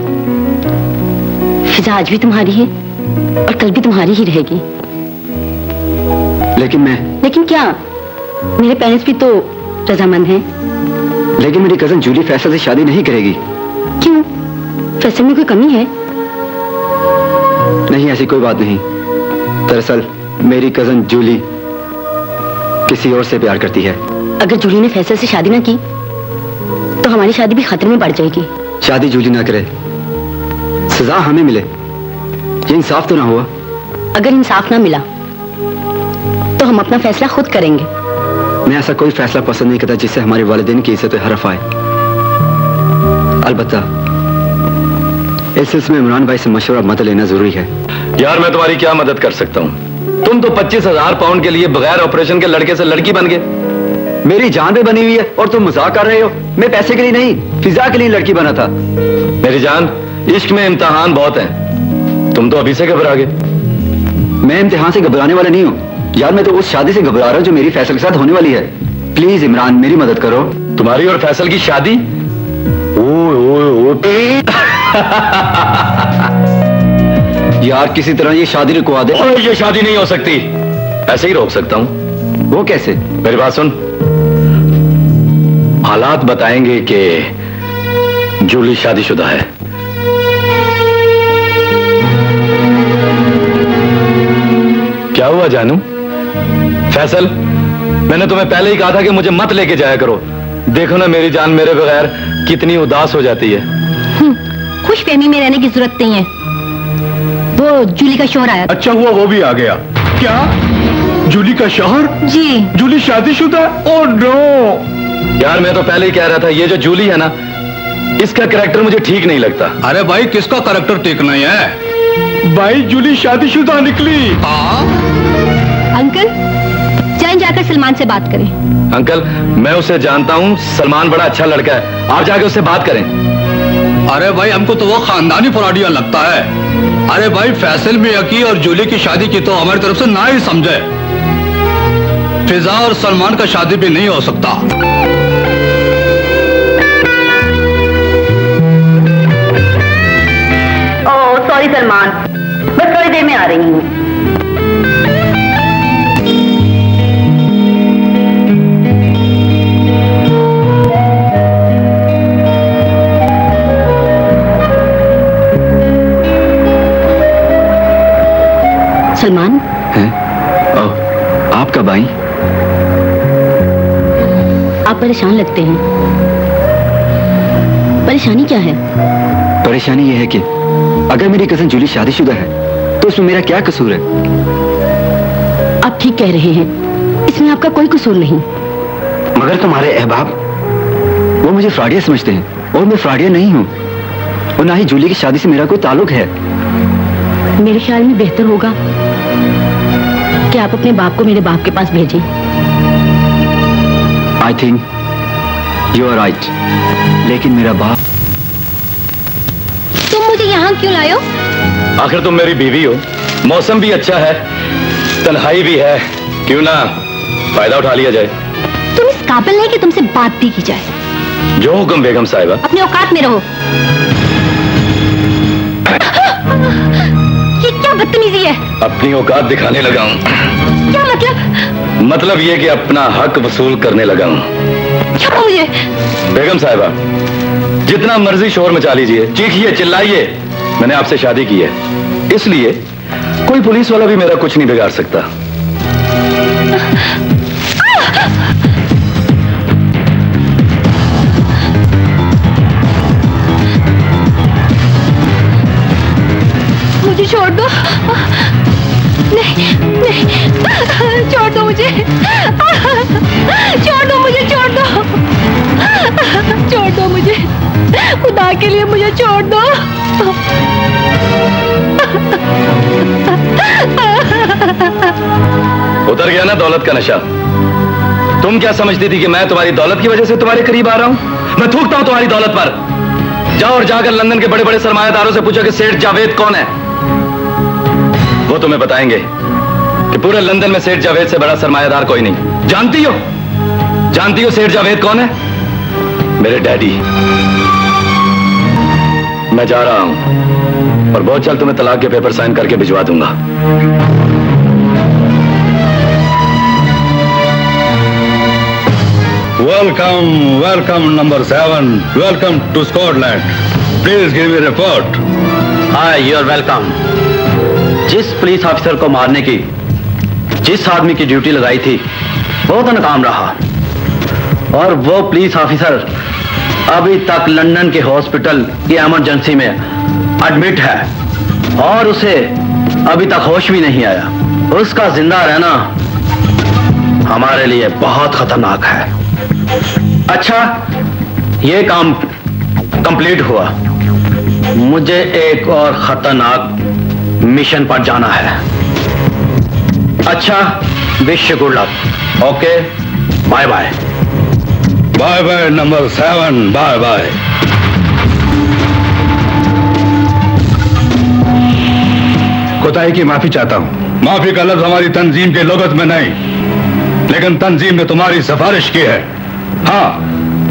फिजा आज भी तुम्हारी है और कल भी तुम्हारी ही रहेगी। लेकिन क्या? मेरे पेरेंट्स भी तो रजामंद हैं। लेकिन मेरी कजन जूली फैसल से शादी नहीं करेगी। क्यों? फैसल में कोई कमी है? नहीं, ऐसी कोई बात नहीं। दरअसल मेरी कजन जूली किसी और से प्यार करती है। अगर जूली ने फैसल से शादी ना की तो हमारी शादी भी खतरे में पड़ जाएगी। शादी जूली ना करे, सजा हमें मिले, ये इंसाफ तो ना हुआ। अगर इंसाफ ना मिला तो हम अपना फैसला खुद करेंगे। मैं ऐसा कोई फैसला पसंद नहीं करता जिससे हमारे वालिदैन की इज्जत हरफ आए। अलबत्ता इस सिलसिले में इमरान भाई से मशवरा मदद लेना जरूरी है। यार मैं तुम्हारी क्या मदद कर सकता हूँ? तुम तो 25,000 पाउंड के लिए बगैर ऑपरेशन के लड़के से लड़की बन गए। मेरी जान पे बनी हुई है और तुम मजाक कर रहे हो। मैं पैसे के लिए नहीं, फिजा के लिए लड़की बना था। मेरी जान, इश्क में इम्तिहान बहुत हैं। तुम तो अभी से घबरा गए। मैं इम्तिहान से घबराने वाला नहीं हूँ यार, मैं तो उस शादी से घबरा रहा हूँ जो मेरी फैसल के साथ होने वाली है। प्लीज इमरान, मेरी मदद करो। तुम्हारी और फैसल की शादी? यार किसी तरह ये शादी रुकवा दे। ये शादी नहीं हो सकती। ऐसे ही रोक सकता हूँ। वो कैसे? मेरी बात सुन, हालात बताएंगे कि जूली शादीशुदा है। क्या हुआ जानू? फैसल, मैंने तुम्हें पहले ही कहा था कि मुझे मत लेके जाया करो। देखो ना मेरी जान मेरे बगैर कितनी उदास हो जाती है। खुशफहमी में रहने की जरूरत नहीं है। वो जूली का शौहर आया। अच्छा हुआ वो भी आ गया। क्या? जूली का शौहर? जी। जूली शादीशुदा? Oh no! यार मैं तो पहले ही कह रहा था, ये जो जूली है ना, इसका कैरेक्टर मुझे ठीक नहीं लगता। अरे भाई किसका कैरेक्टर ठीक नहीं है? भाई जूली शादीशुदा निकली। अंकल जाएं, जाकर सलमान से बात करें। अंकल मैं उसे जानता हूँ, सलमान बड़ा अच्छा लड़का है, आप जाके उससे बात करें। अरे भाई हमको तो वो खानदानी फ्रॉडिया लगता है। अरे भाई फैसल मियां की और जूली की शादी की तो हमारी तरफ से ना ही समझे। फिजा और सलमान का शादी भी नहीं हो सकता। ओह सॉरी सलमान, बस थोड़ी देर में आ रही हूँ। सलमान हैं? ओह, आप कब आई? आप परेशान लगते हैं। परेशानी क्या है? परेशानी यह है कि अगर मेरी कजन जूली शादीशुदा है तो उसमें मेरा क्या कसूर है? आप ठीक कह रहे हैं, इसमें आपका कोई कसूर नहीं। मगर तुम्हारे अहबाब वो मुझे फ्रॉडिया समझते हैं और मैं फ्रॉडिया नहीं हूँ, और ना ही जूली की शादी से मेरा कोई ताल्लुक है। मेरे ख्याल में बेहतर होगा कि आप अपने बाप को मेरे बाप के पास भेजें। I think you are right, लेकिन मेरा बाप। तुम मुझे यहाँ क्यों लाए हो? आखिर तुम मेरी बीवी हो, मौसम भी अच्छा है, तन्हाई भी है, क्यों ना फायदा उठा लिया जाए। तुम इस काबिल नहीं कि तुमसे बात भी की जाए। जो हुक्म बेगम साहिबा। अपने औकात में रहो। ये क्या बदतमीजी है? अपनी औकात दिखाने लगा हूँ। क्या मतलब? मतलब ये कि अपना हक वसूल करने लगा हूँ। छोड़ो मुझे। बेगम साहिबा, जितना मर्जी शोर मचा लीजिए, चीखिए चिल्लाइए, मैंने आपसे शादी की है, इसलिए कोई पुलिस वाला भी मेरा कुछ नहीं बिगाड़ सकता। मुझे छोड़ दो। नहीं नहीं, छोड़ दो मुझे, छोड़ दो मुझे, छोड़ दो, छोड़ दो मुझे, खुदा के लिए मुझे छोड़ दो। उतर गया ना दौलत का नशा? तुम क्या समझती थी कि मैं तुम्हारी दौलत की वजह से तुम्हारे करीब आ रहा हूं? मैं थूकता हूं तुम्हारी दौलत पर। जाओ और जाकर लंदन के बड़े बड़े सरमायादारों से पूछो कि सेठ जावेद कौन है। वो तुम्हें बताएंगे कि पूरे लंदन में सेठ जावेद से बड़ा सरमायादार कोई नहीं। जानती हो सेठ जावेद कौन है? मेरे डैडी। मैं जा रहा हूं और बहुत जल्द तुम्हें तलाक के पेपर साइन करके भिजवा दूंगा। Welcome welcome number 7, welcome to Scotland. Please give me report. Hi, you are welcome. जिस पुलिस ऑफिसर को मारने की जिस आदमी की ड्यूटी लगाई थी वो तो नाकाम रहा, और वो पुलिस ऑफिसर अभी तक लंदन के हॉस्पिटल की इमरजेंसी में एडमिट है और उसे अभी तक होश भी नहीं आया। उसका जिंदा रहना हमारे लिए बहुत खतरनाक है। अच्छा, ये काम कंप्लीट हुआ, मुझे एक और खतरनाक मिशन पर जाना है। अच्छा, wish you good luck. Okay, bye bye. Bye bye number 7, bye bye. कोताही की माफी चाहता हूं। माफी का लफ्ज हमारी तंजीम के लोगत में नहीं, लेकिन तंजीम ने तुम्हारी सिफारिश की है। हाँ,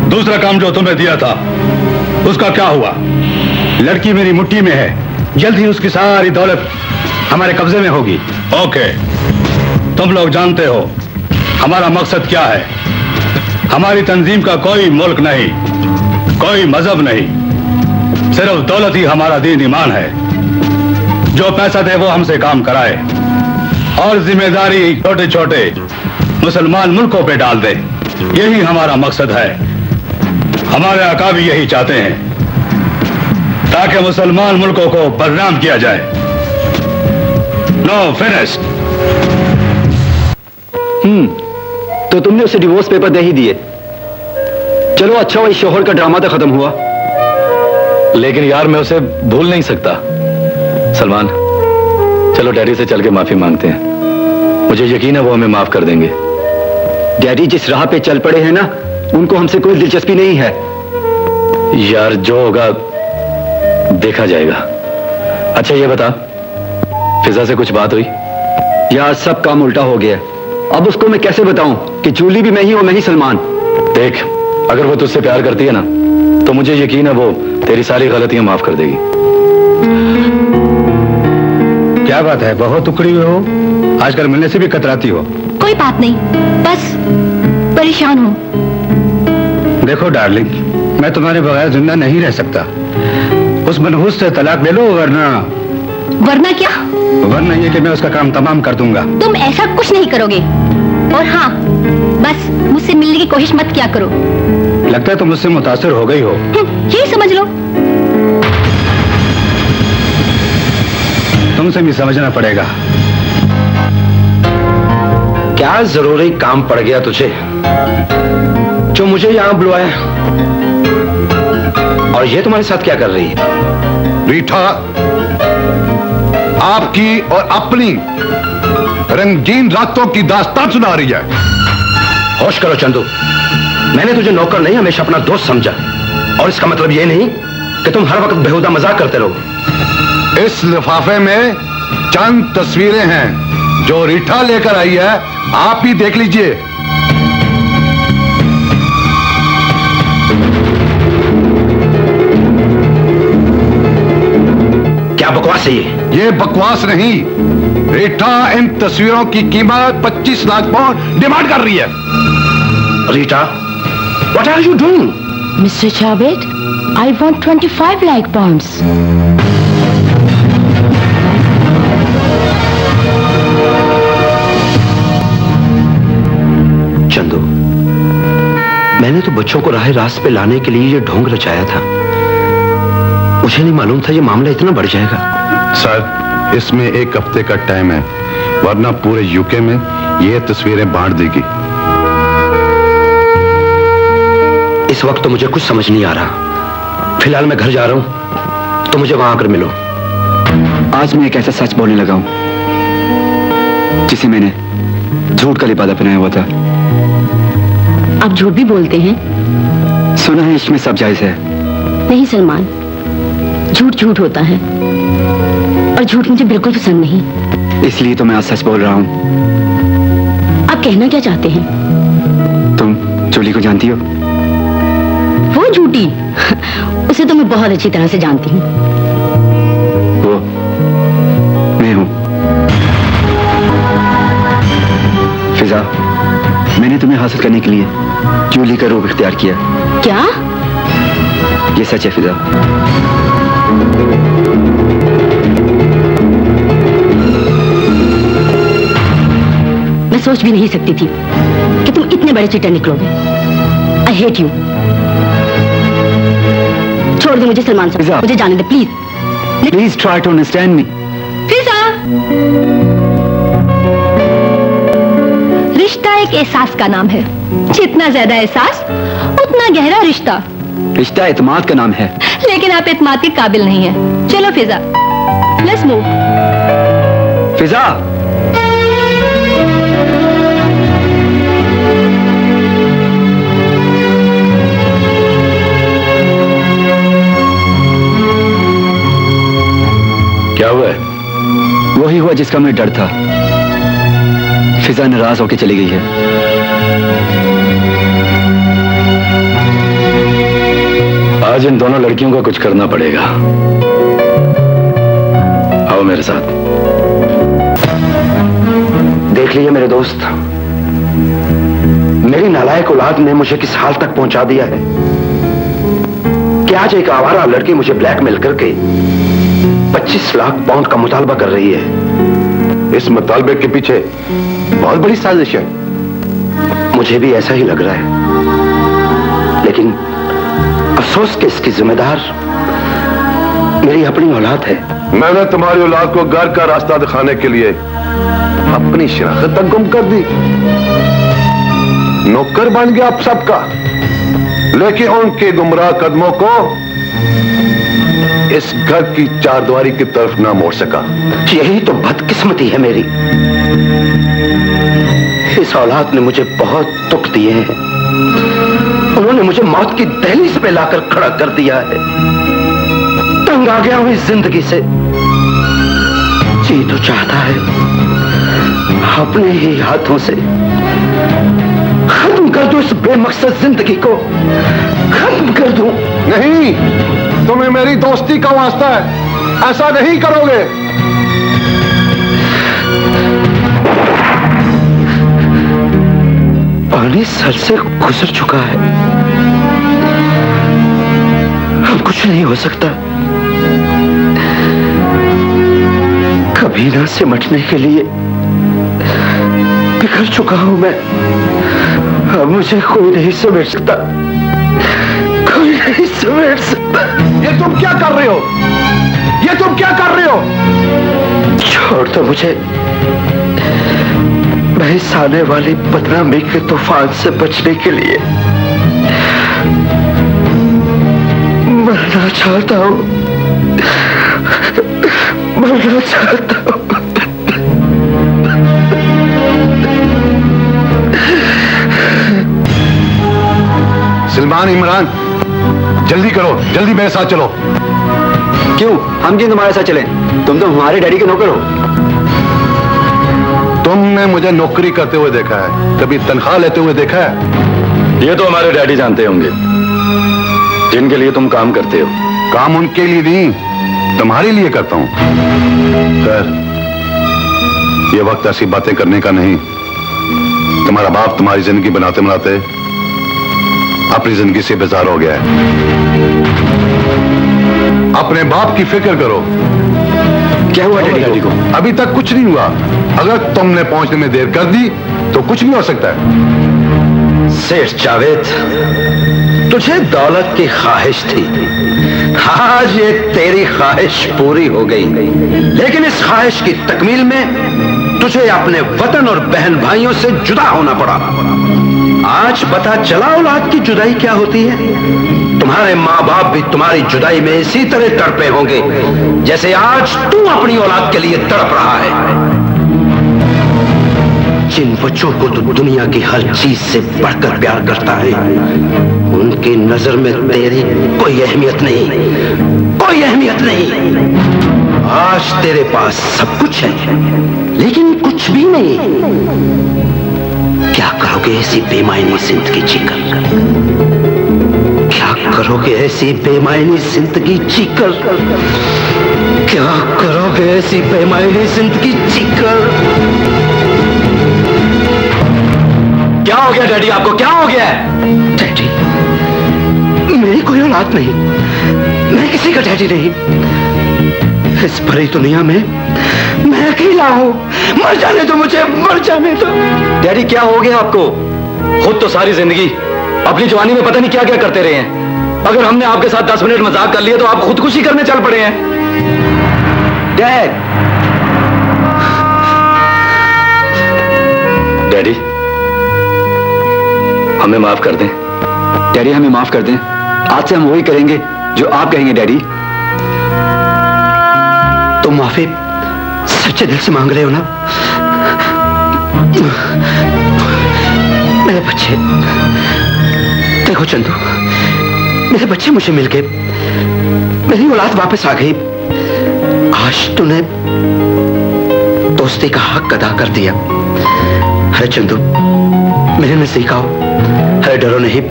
दूसरा काम जो तुम्हें दिया था उसका क्या हुआ? लड़की मेरी मुट्ठी में है, जल्द ही उसकी सारी दौलत हमारे कब्जे में होगी। ओके, तुम लोग जानते हो हमारा मकसद क्या है। हमारी तंजीम का कोई मुल्क नहीं, कोई मजहब नहीं, सिर्फ दौलत ही हमारा दीन ईमान है। जो पैसा दे वो हमसे काम कराए और जिम्मेदारी छोटे छोटे मुसलमान मुल्कों पे डाल दे, यही हमारा मकसद है। हमारे आका भी यही चाहते हैं ताकि मुसलमान मुल्कों को बदनाम किया जाए। No finish. तो तुमने उसे डिवोर्स पेपर दे ही दिए। चलो अच्छा हुआ, इस शोहर का ड्रामा तो खत्म हुआ। लेकिन यार मैं उसे भूल नहीं सकता। सलमान, चलो डैडी से चल के माफी मांगते हैं। मुझे यकीन है वो हमें माफ कर देंगे। डैडी जिस राह पे चल पड़े हैं ना, उनको हमसे कोई दिलचस्पी नहीं है। यार जो होगा देखा जाएगा। अच्छा ये बता, फिजा से कुछ बात हुई? यार सब काम उल्टा हो गया। अब उसको मैं कैसे बताऊं कि जूली भी मैं ही और मैं ही सलमान। देख, अगर वो तुझसे प्यार करती है ना, तो मुझे यकीन है वो तेरी सारी गलतियां माफ कर देगी। क्या बात है, बहुत उकड़ी हुई हो, आजकल मिलने से भी कतराती हो। कोई बात नहीं, बस परेशान हूँ। देखो डार्लिंग, मैं तुम्हारे बगैर जिंदा नहीं रह सकता। उस मनहूस से तलाक ले लो, वरना क्या? वरना ये कि मैं उसका काम तमाम कर दूंगा। तुम ऐसा कुछ नहीं करोगे। और हाँ, बस मुझसे मिलने की कोशिश मत किया करो। लगता है तुम मुझसे मुतासिर हो गई हो। यही समझ लो। तुमसे भी समझना पड़ेगा। क्या जरूरी काम पड़ गया तुझे जो मुझे यहां बुलवाया? और ये तुम्हारे साथ क्या कर रही है? रीठा आपकी और अपनी रंगीन रातों की दास्तान सुना रही है। होश करो चंदू, मैंने तुझे नौकर नहीं हमेशा अपना दोस्त समझा, और इसका मतलब ये नहीं कि तुम हर वक्त बेहुदा मजाक करते रहो। इस लिफाफे में चंद तस्वीरें हैं जो रीठा लेकर आई है, आप ही देख लीजिए। क्या बकवास है ये बकवास नहीं, रीठा इन तस्वीरों की कीमत 25 लाख पाउंड डिमांड कर रही है। Rita, what are you doing? Mr. Javed, I want 25 lakh pounds. बच्चों को राह रास्त पे लाने के लिए ये ढोंग रचाया था। मुझे नहीं मालूम था ये मामला इतना बढ़ जाएगा। सर, इसमें 1 हफ्ते का टाइम है, वरना पूरे यूके में ये तस्वीरें बांट देगी। इस वक्त तो मुझे कुछ समझ नहीं आ रहा। फिलहाल मैं घर जा रहा हूं, तो मुझे वहां आकर मिलो। आज मैं एक ऐसा सच बोलने लगा हूं जिसे मैंने झूठ का लिबादा पहनाया हुआ था। आप झूठ भी बोलते हैं? सुना है इसमें सब जायज है। नहीं सलमान, झूठ झूठ होता है और झूठ मुझे बिल्कुल पसंद नहीं। इसलिए तो मैं आज सच बोल रहा हूं। आप कहना क्या चाहते हैं? तुम जूली को जानती हो? वो झूठी? उसे तो मैं बहुत अच्छी तरह से जानती हूँ। वो मैं हूं। फिजा, मैंने तुम्हें हासिल करने के लिए जूली का रूप इख्तियार किया। क्या? ये सच है फिजा। मैं सोच भी नहीं सकती थी कि तुम इतने बड़े चीटर निकलोगे। I hate you. छोड़ दो मुझे सलमान साहब, मुझे जाने दे please. Please try to understand me. Fiza, रिश्ता एक एहसास का नाम है। जितना ज्यादा एहसास उतना गहरा रिश्ता। रिश्ता एतमाद का नाम है। लेकिन आप एतमाद के काबिल नहीं है। चलो फिजा, लेट्स मूव। फिजा, क्या हुआ है? वही हुआ जिसका मुझे डर था। फिजा नाराज होकर चली गई है। आज इन दोनों लड़कियों को कुछ करना पड़ेगा। आओ मेरे साथ। देख लीजिए मेरे दोस्त, मेरी नालायक औलाद ने मुझे किस हाल तक पहुंचा दिया है कि आज एक आवारा लड़की मुझे ब्लैकमेल करके 25 लाख पाउंड का मुतालबा कर रही है। इस मुतालबे के पीछे बहुत बड़ी साजिश है। मुझे भी ऐसा ही लग रहा है, लेकिन अफसोस कि इसकी जिम्मेदार मेरी अपनी औलाद है। मैंने तुम्हारी औलाद को घर का रास्ता दिखाने के लिए अपनी शनाख्त तक गुम कर दी। नौकर बन गया आप सबका, लेकिन उनके गुमराह कदमों को इस घर की चारदीवारी की तरफ ना मोड़ सका। यही तो बदकिस्मती है मेरी। इस औलाद ने मुझे बहुत दुख दिए हैं। उन्होंने मुझे मौत की दहलीज पे लाकर खड़ा कर दिया है। तंग आ गया हूं इस जिंदगी से। जी तो चाहता है अपने ही हाथों से खत्म कर दूं इस बेमकसद जिंदगी को, खत्म कर दूं। नहीं, तुम्हें मेरी दोस्ती का वास्ता है, ऐसा नहीं करोगे। पानी सर से गुजर चुका है, अब कुछ नहीं हो सकता। कभी ना सिमटने के लिए बिखर चुका हूं मैं। अब मुझे कोई नहीं समेट सकता, कोई नहीं समेट सकता। ये तुम क्या कर रहे हो? ये तुम क्या कर रहे हो? छोड़ दो मुझे। मैं इस आने वाली बदनामी के तूफान से बचने के लिए मरना चाहता हूं, मरना चाहता हूं। सलमान, इमरान, जल्दी करो, जल्दी मेरे साथ चलो। क्यों? हम क्यों तुम्हारे साथ चलें? तुम तो हमारे डैडी के नौकर हो। तुमने मुझे नौकरी करते हुए देखा है, कभी तनख्वाह लेते हुए देखा है? ये तो हमारे डैडी जानते होंगे जिनके लिए तुम काम करते हो। काम उनके लिए नहीं, तुम्हारे लिए करता हूं। खैर, ये वक्त ऐसी बातें करने का नहीं। तुम्हारा बाप तुम्हारी जिंदगी बनाते बनाते अपनी जिंदगी से बेजार हो गया है। अपने बाप की फिक्र करो। क्या हुआ डैडी को? अभी तक कुछ नहीं हुआ। अगर तुमने पहुंचने में देर कर दी तो कुछ भी हो सकता है। सेठ जावेद, तुझे दौलत की ख्वाहिश थी, आज ये तेरी ख्वाहिश पूरी हो गई। लेकिन इस ख्वाहिश की तकमील में तुझे अपने वतन और बहन भाइयों से जुदा होना पड़ा। आज पता चला औलाद की जुदाई क्या होती है। तुम्हारे माँ बाप भी तुम्हारी जुदाई में इसी तरह तड़पे होंगे जैसे आज तू अपनी औलाद के लिए तड़प रहा है। जिन बच्चों को तू दुनिया की हर चीज से बढ़कर प्यार करता है, उनकी नजर में तेरी कोई अहमियत नहीं, कोई अहमियत नहीं। आज तेरे पास सब कुछ है, लेकिन कुछ भी नहीं। क्या करोगे ऐसी बेमायनी जिंदगी जीकर? क्या करोगे ऐसी बेमायनी जिंदगी जीकर? क्या करोगे ऐसी बेमायनी जिंदगी जीकर? क्या हो गया डैडी? आपको क्या हो गया है? डैडी, मेरी कोई औलाद नहीं, मैं किसी का डैडी नहीं। इस भरी दुनिया में मैं अकेला हूं। मर जाने दो मुझे, मर जाने दो। डैडी क्या हो गया आपको? खुद तो सारी जिंदगी अपनी जवानी में पता नहीं क्या क्या करते रहे हैं। अगर हमने आपके साथ 10 मिनट मजाक कर लिए तो आप खुदकुशी करने चल पड़े हैं। डैड, डैडी हमें माफ कर दें। डैडी हमें माफ कर दें। आज से हम वही करेंगे जो आप कहेंगे। डैडी तुम माफी सच्चे दिल से मांग रहे हो ना? मेरे बच्चे, देखो चंदू, मेरे बच्चे मुझे मिल गए, मेरी औलाद वापस आ गई। आज तूने दोस्ती का हक अदा कर दिया। अरे चंदू, मेरे नजदीक आओ। अरे डरो नहीं,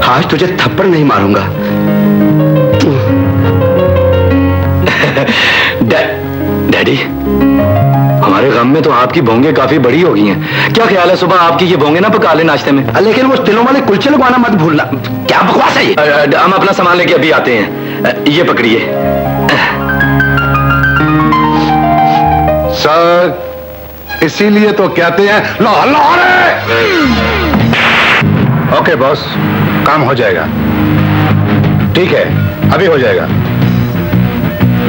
आज तुझे थप्पड़ नहीं मारूंगा। डैडी, हमारे गम में तो आपकी भोंगे काफी बड़ी हो गई हैं। क्या ख्याल है सुबह आपकी ये भोंगे ना पका ले नाश्ते में? लेकिन वो तिलों वाले कुलचे लगवाना मत भूलना। क्या बकवास है ये? हम अपना सामान लेके अभी आते हैं। ये पकड़िए। सर, इसीलिए तो कहते हैं लाहौर। ओके बॉस, काम हो जाएगा। ठीक है, अभी हो जाएगा,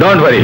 डोंट वरी।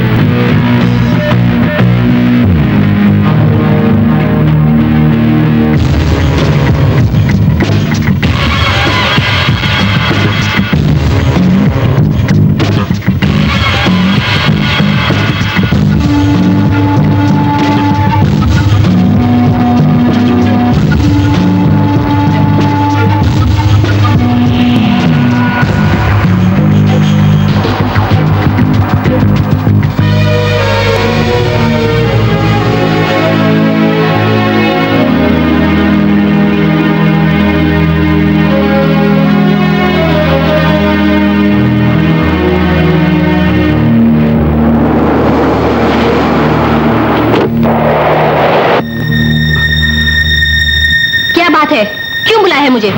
क्यों बुलाया है मुझे?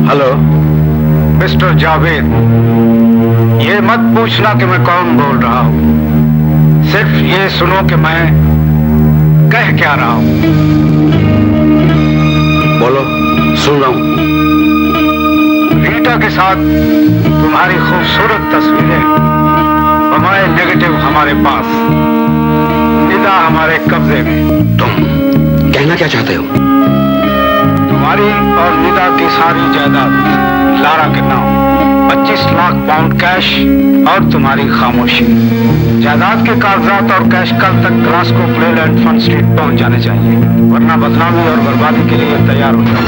हेलो मिस्टर जावेद, ये मत पूछना कि मैं कौन बोल रहा हूं, सिर्फ ये सुनो कि मैं कह क्या रहा हूं। बोलो, सुन रहा हूं। रीटा के साथ तुम्हारी खूबसूरत तस्वीरें, हमारे नेगेटिव हमारे पास, निदा हमारे कब्जे में। तुम कहना क्या चाहते हो? तुम्हारी और निदा की सारी जायदाद लारा के नाम, 25 लाख पाउंड कैश और तुम्हारी खामोशी। जायदाद के कागजात और कैश कल तक ग्लासगो प्लेल एंड फन स्ट्रीट पहुंच जाने चाहिए, वरना बदनामी और बर्बादी के लिए तैयार हो जाओ।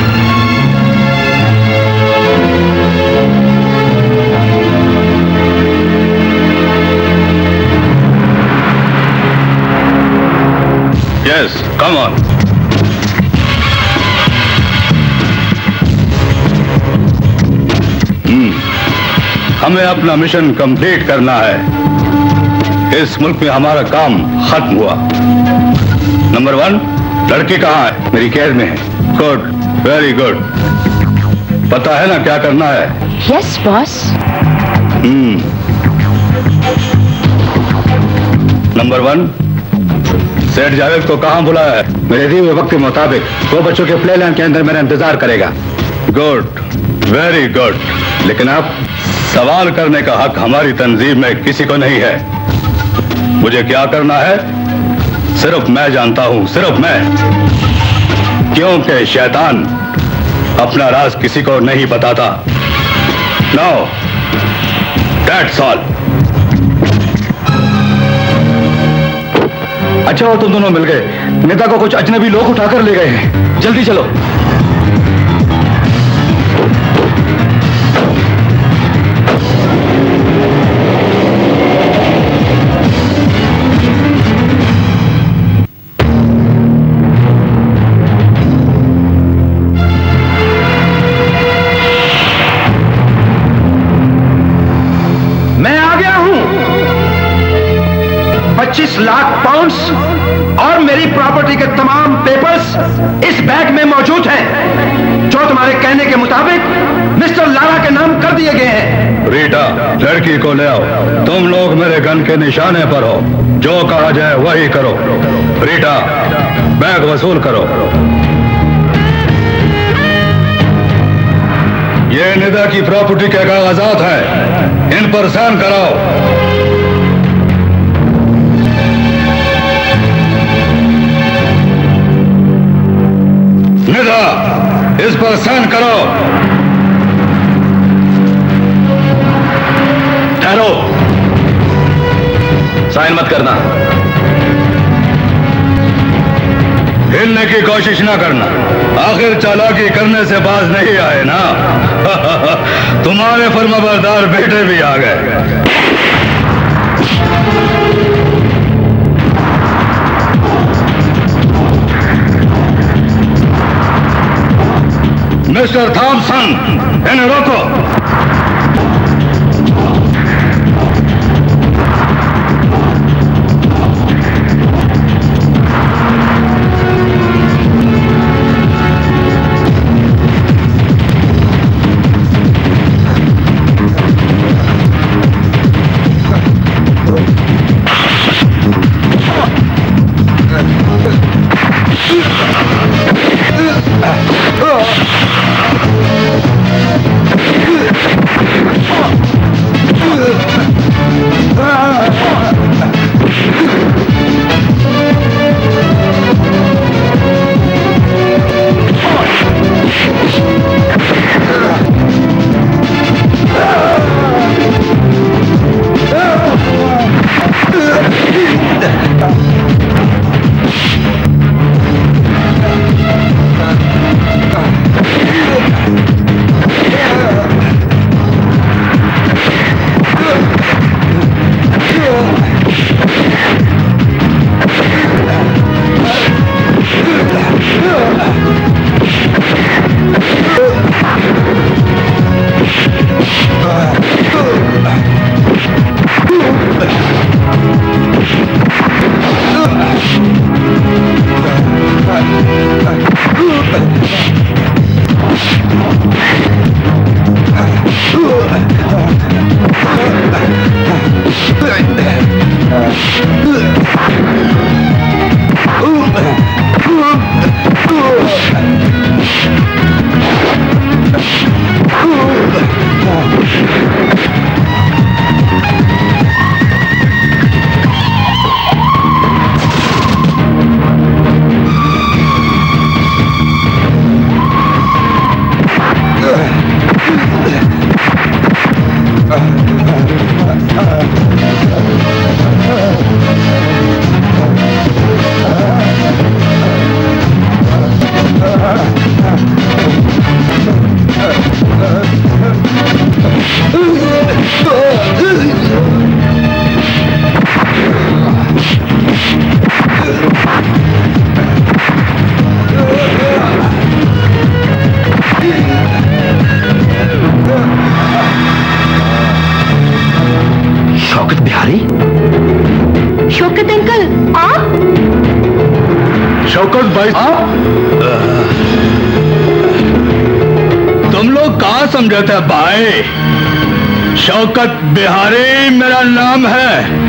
Yes, come on. हमें अपना मिशन कंप्लीट करना है। इस मुल्क में हमारा काम खत्म हुआ। नंबर 1, लड़की कहाँ है? मेरी कैद में है। Good, very good. पता है ना क्या करना है? Yes boss. नंबर 1, सेठ जावेद को कहां बुलाया है? मेरे दिए हुए वक्त के मुताबिक वो बच्चों के प्ले लाइन के अंदर मेरा इंतजार करेगा। Good, very good. लेकिन आप सवाल करने का हक हमारी तंजीम में किसी को नहीं है। मुझे क्या करना है सिर्फ मैं जानता हूं, सिर्फ मैं। क्योंकि शैतान अपना राज किसी को नहीं बताता। No, that's all. अच्छा हो तुम दोनों मिल गए। नेता को कुछ अजनबी लोग उठाकर ले गए हैं। जल्दी चलो। मैं आ गया हूं। 25 लाख पाउंड्स और मेरी प्रॉपर्टी के तमाम पेपर्स इस बैग में मौजूद हैं, जो तुम्हारे कहने के मुताबिक मिस्टर लारा के नाम कर दिए गए हैं। रीटा, लड़की को ले आओ। तुम लोग मेरे गन के निशाने पर हो। जो कहा जाए वही करो। रीटा, बैग वसूल करो। ये निदा की प्रॉपर्टी के कागजात हैं, इन पर साइन कराओ। निदा, इस पर साइन करो। ठहरो, साइन मत करना। हिलने की कोशिश ना करना। आखिर चालाकी करने से बाज नहीं आए ना। तुम्हारे फर्माबरदार बेटे भी आ गए। मिस्टर थॉमसन, इन्हें रोको। शौकत अंकल, आप? शौकत भाई, तुम लोग कहाँ समझते भाई? शौकत बिहारी मेरा नाम है।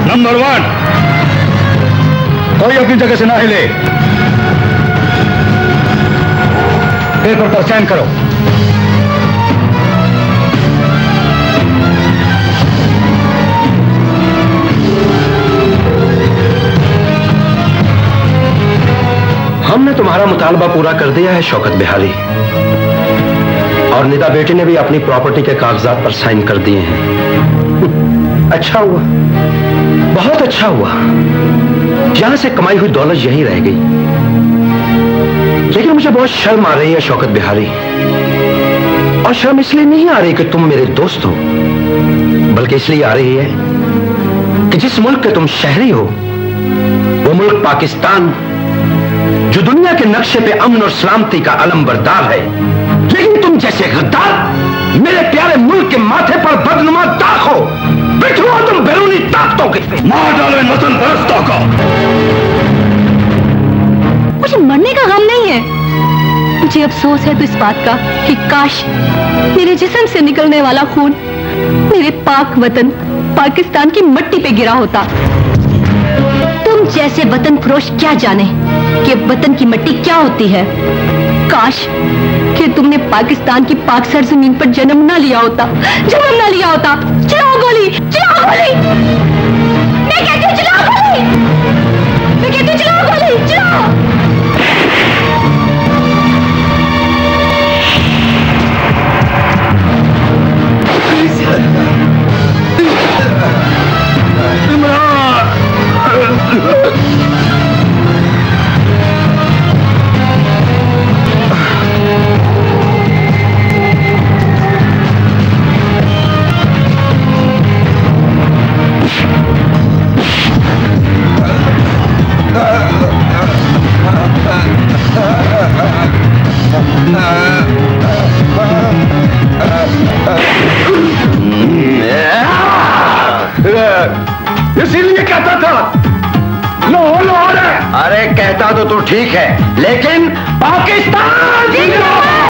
नंबर 1, कोई अपनी जगह से ना हिले। पेपर पर साइन करो। हमने तुम्हारा मुतालबा पूरा कर दिया है शौकत बिहारी, और निदा बेटी ने भी अपनी प्रॉपर्टी के कागजात पर साइन कर दिए हैं। अच्छा हुआ, बहुत अच्छा हुआ। यहां से कमाई हुई दौलत यहीं रह गई। लेकिन मुझे बहुत शर्म आ रही है शौकत बिहारी, और शर्म इसलिए नहीं आ रही कि तुम मेरे दोस्त हो, बल्कि इसलिए आ रही है कि जिस मुल्क के तुम शहरी हो, वो मुल्क पाकिस्तान, जो दुनिया के नक्शे पे अमन और सलामती का अलमबरदार है, लेकिन तुम जैसे गद्दार मेरे प्यारे मुल्क के माथे पर बदनुमा दाग हो। बिठुआ तुम बैरूनी ताकतों के, मार डालो इन वतन परस्तों को। मुझे मरने का गम नहीं है, मुझे अफसोस है तो इस बात का कि काश मेरे जिस्म से निकलने वाला खून मेरे पाक वतन पाकिस्तान की मिट्टी पे गिरा होता। तुम जैसे वतन फरोश क्या जाने कि वतन की मिट्टी क्या होती है। काश कि तुमने पाकिस्तान की पाक सरजमीन पर जन्म ना लिया होता, जन्म ना लिया होता। चलाओ गोली, चलाओ गोली, मैं कहती हूँ चलाओ गोली, मैं कहती हूँ चलाओ गोली, चलाओ। इसीलिए कहता था लाहौर है। अरे कहता तो तू ठीक है, लेकिन पाकिस्तान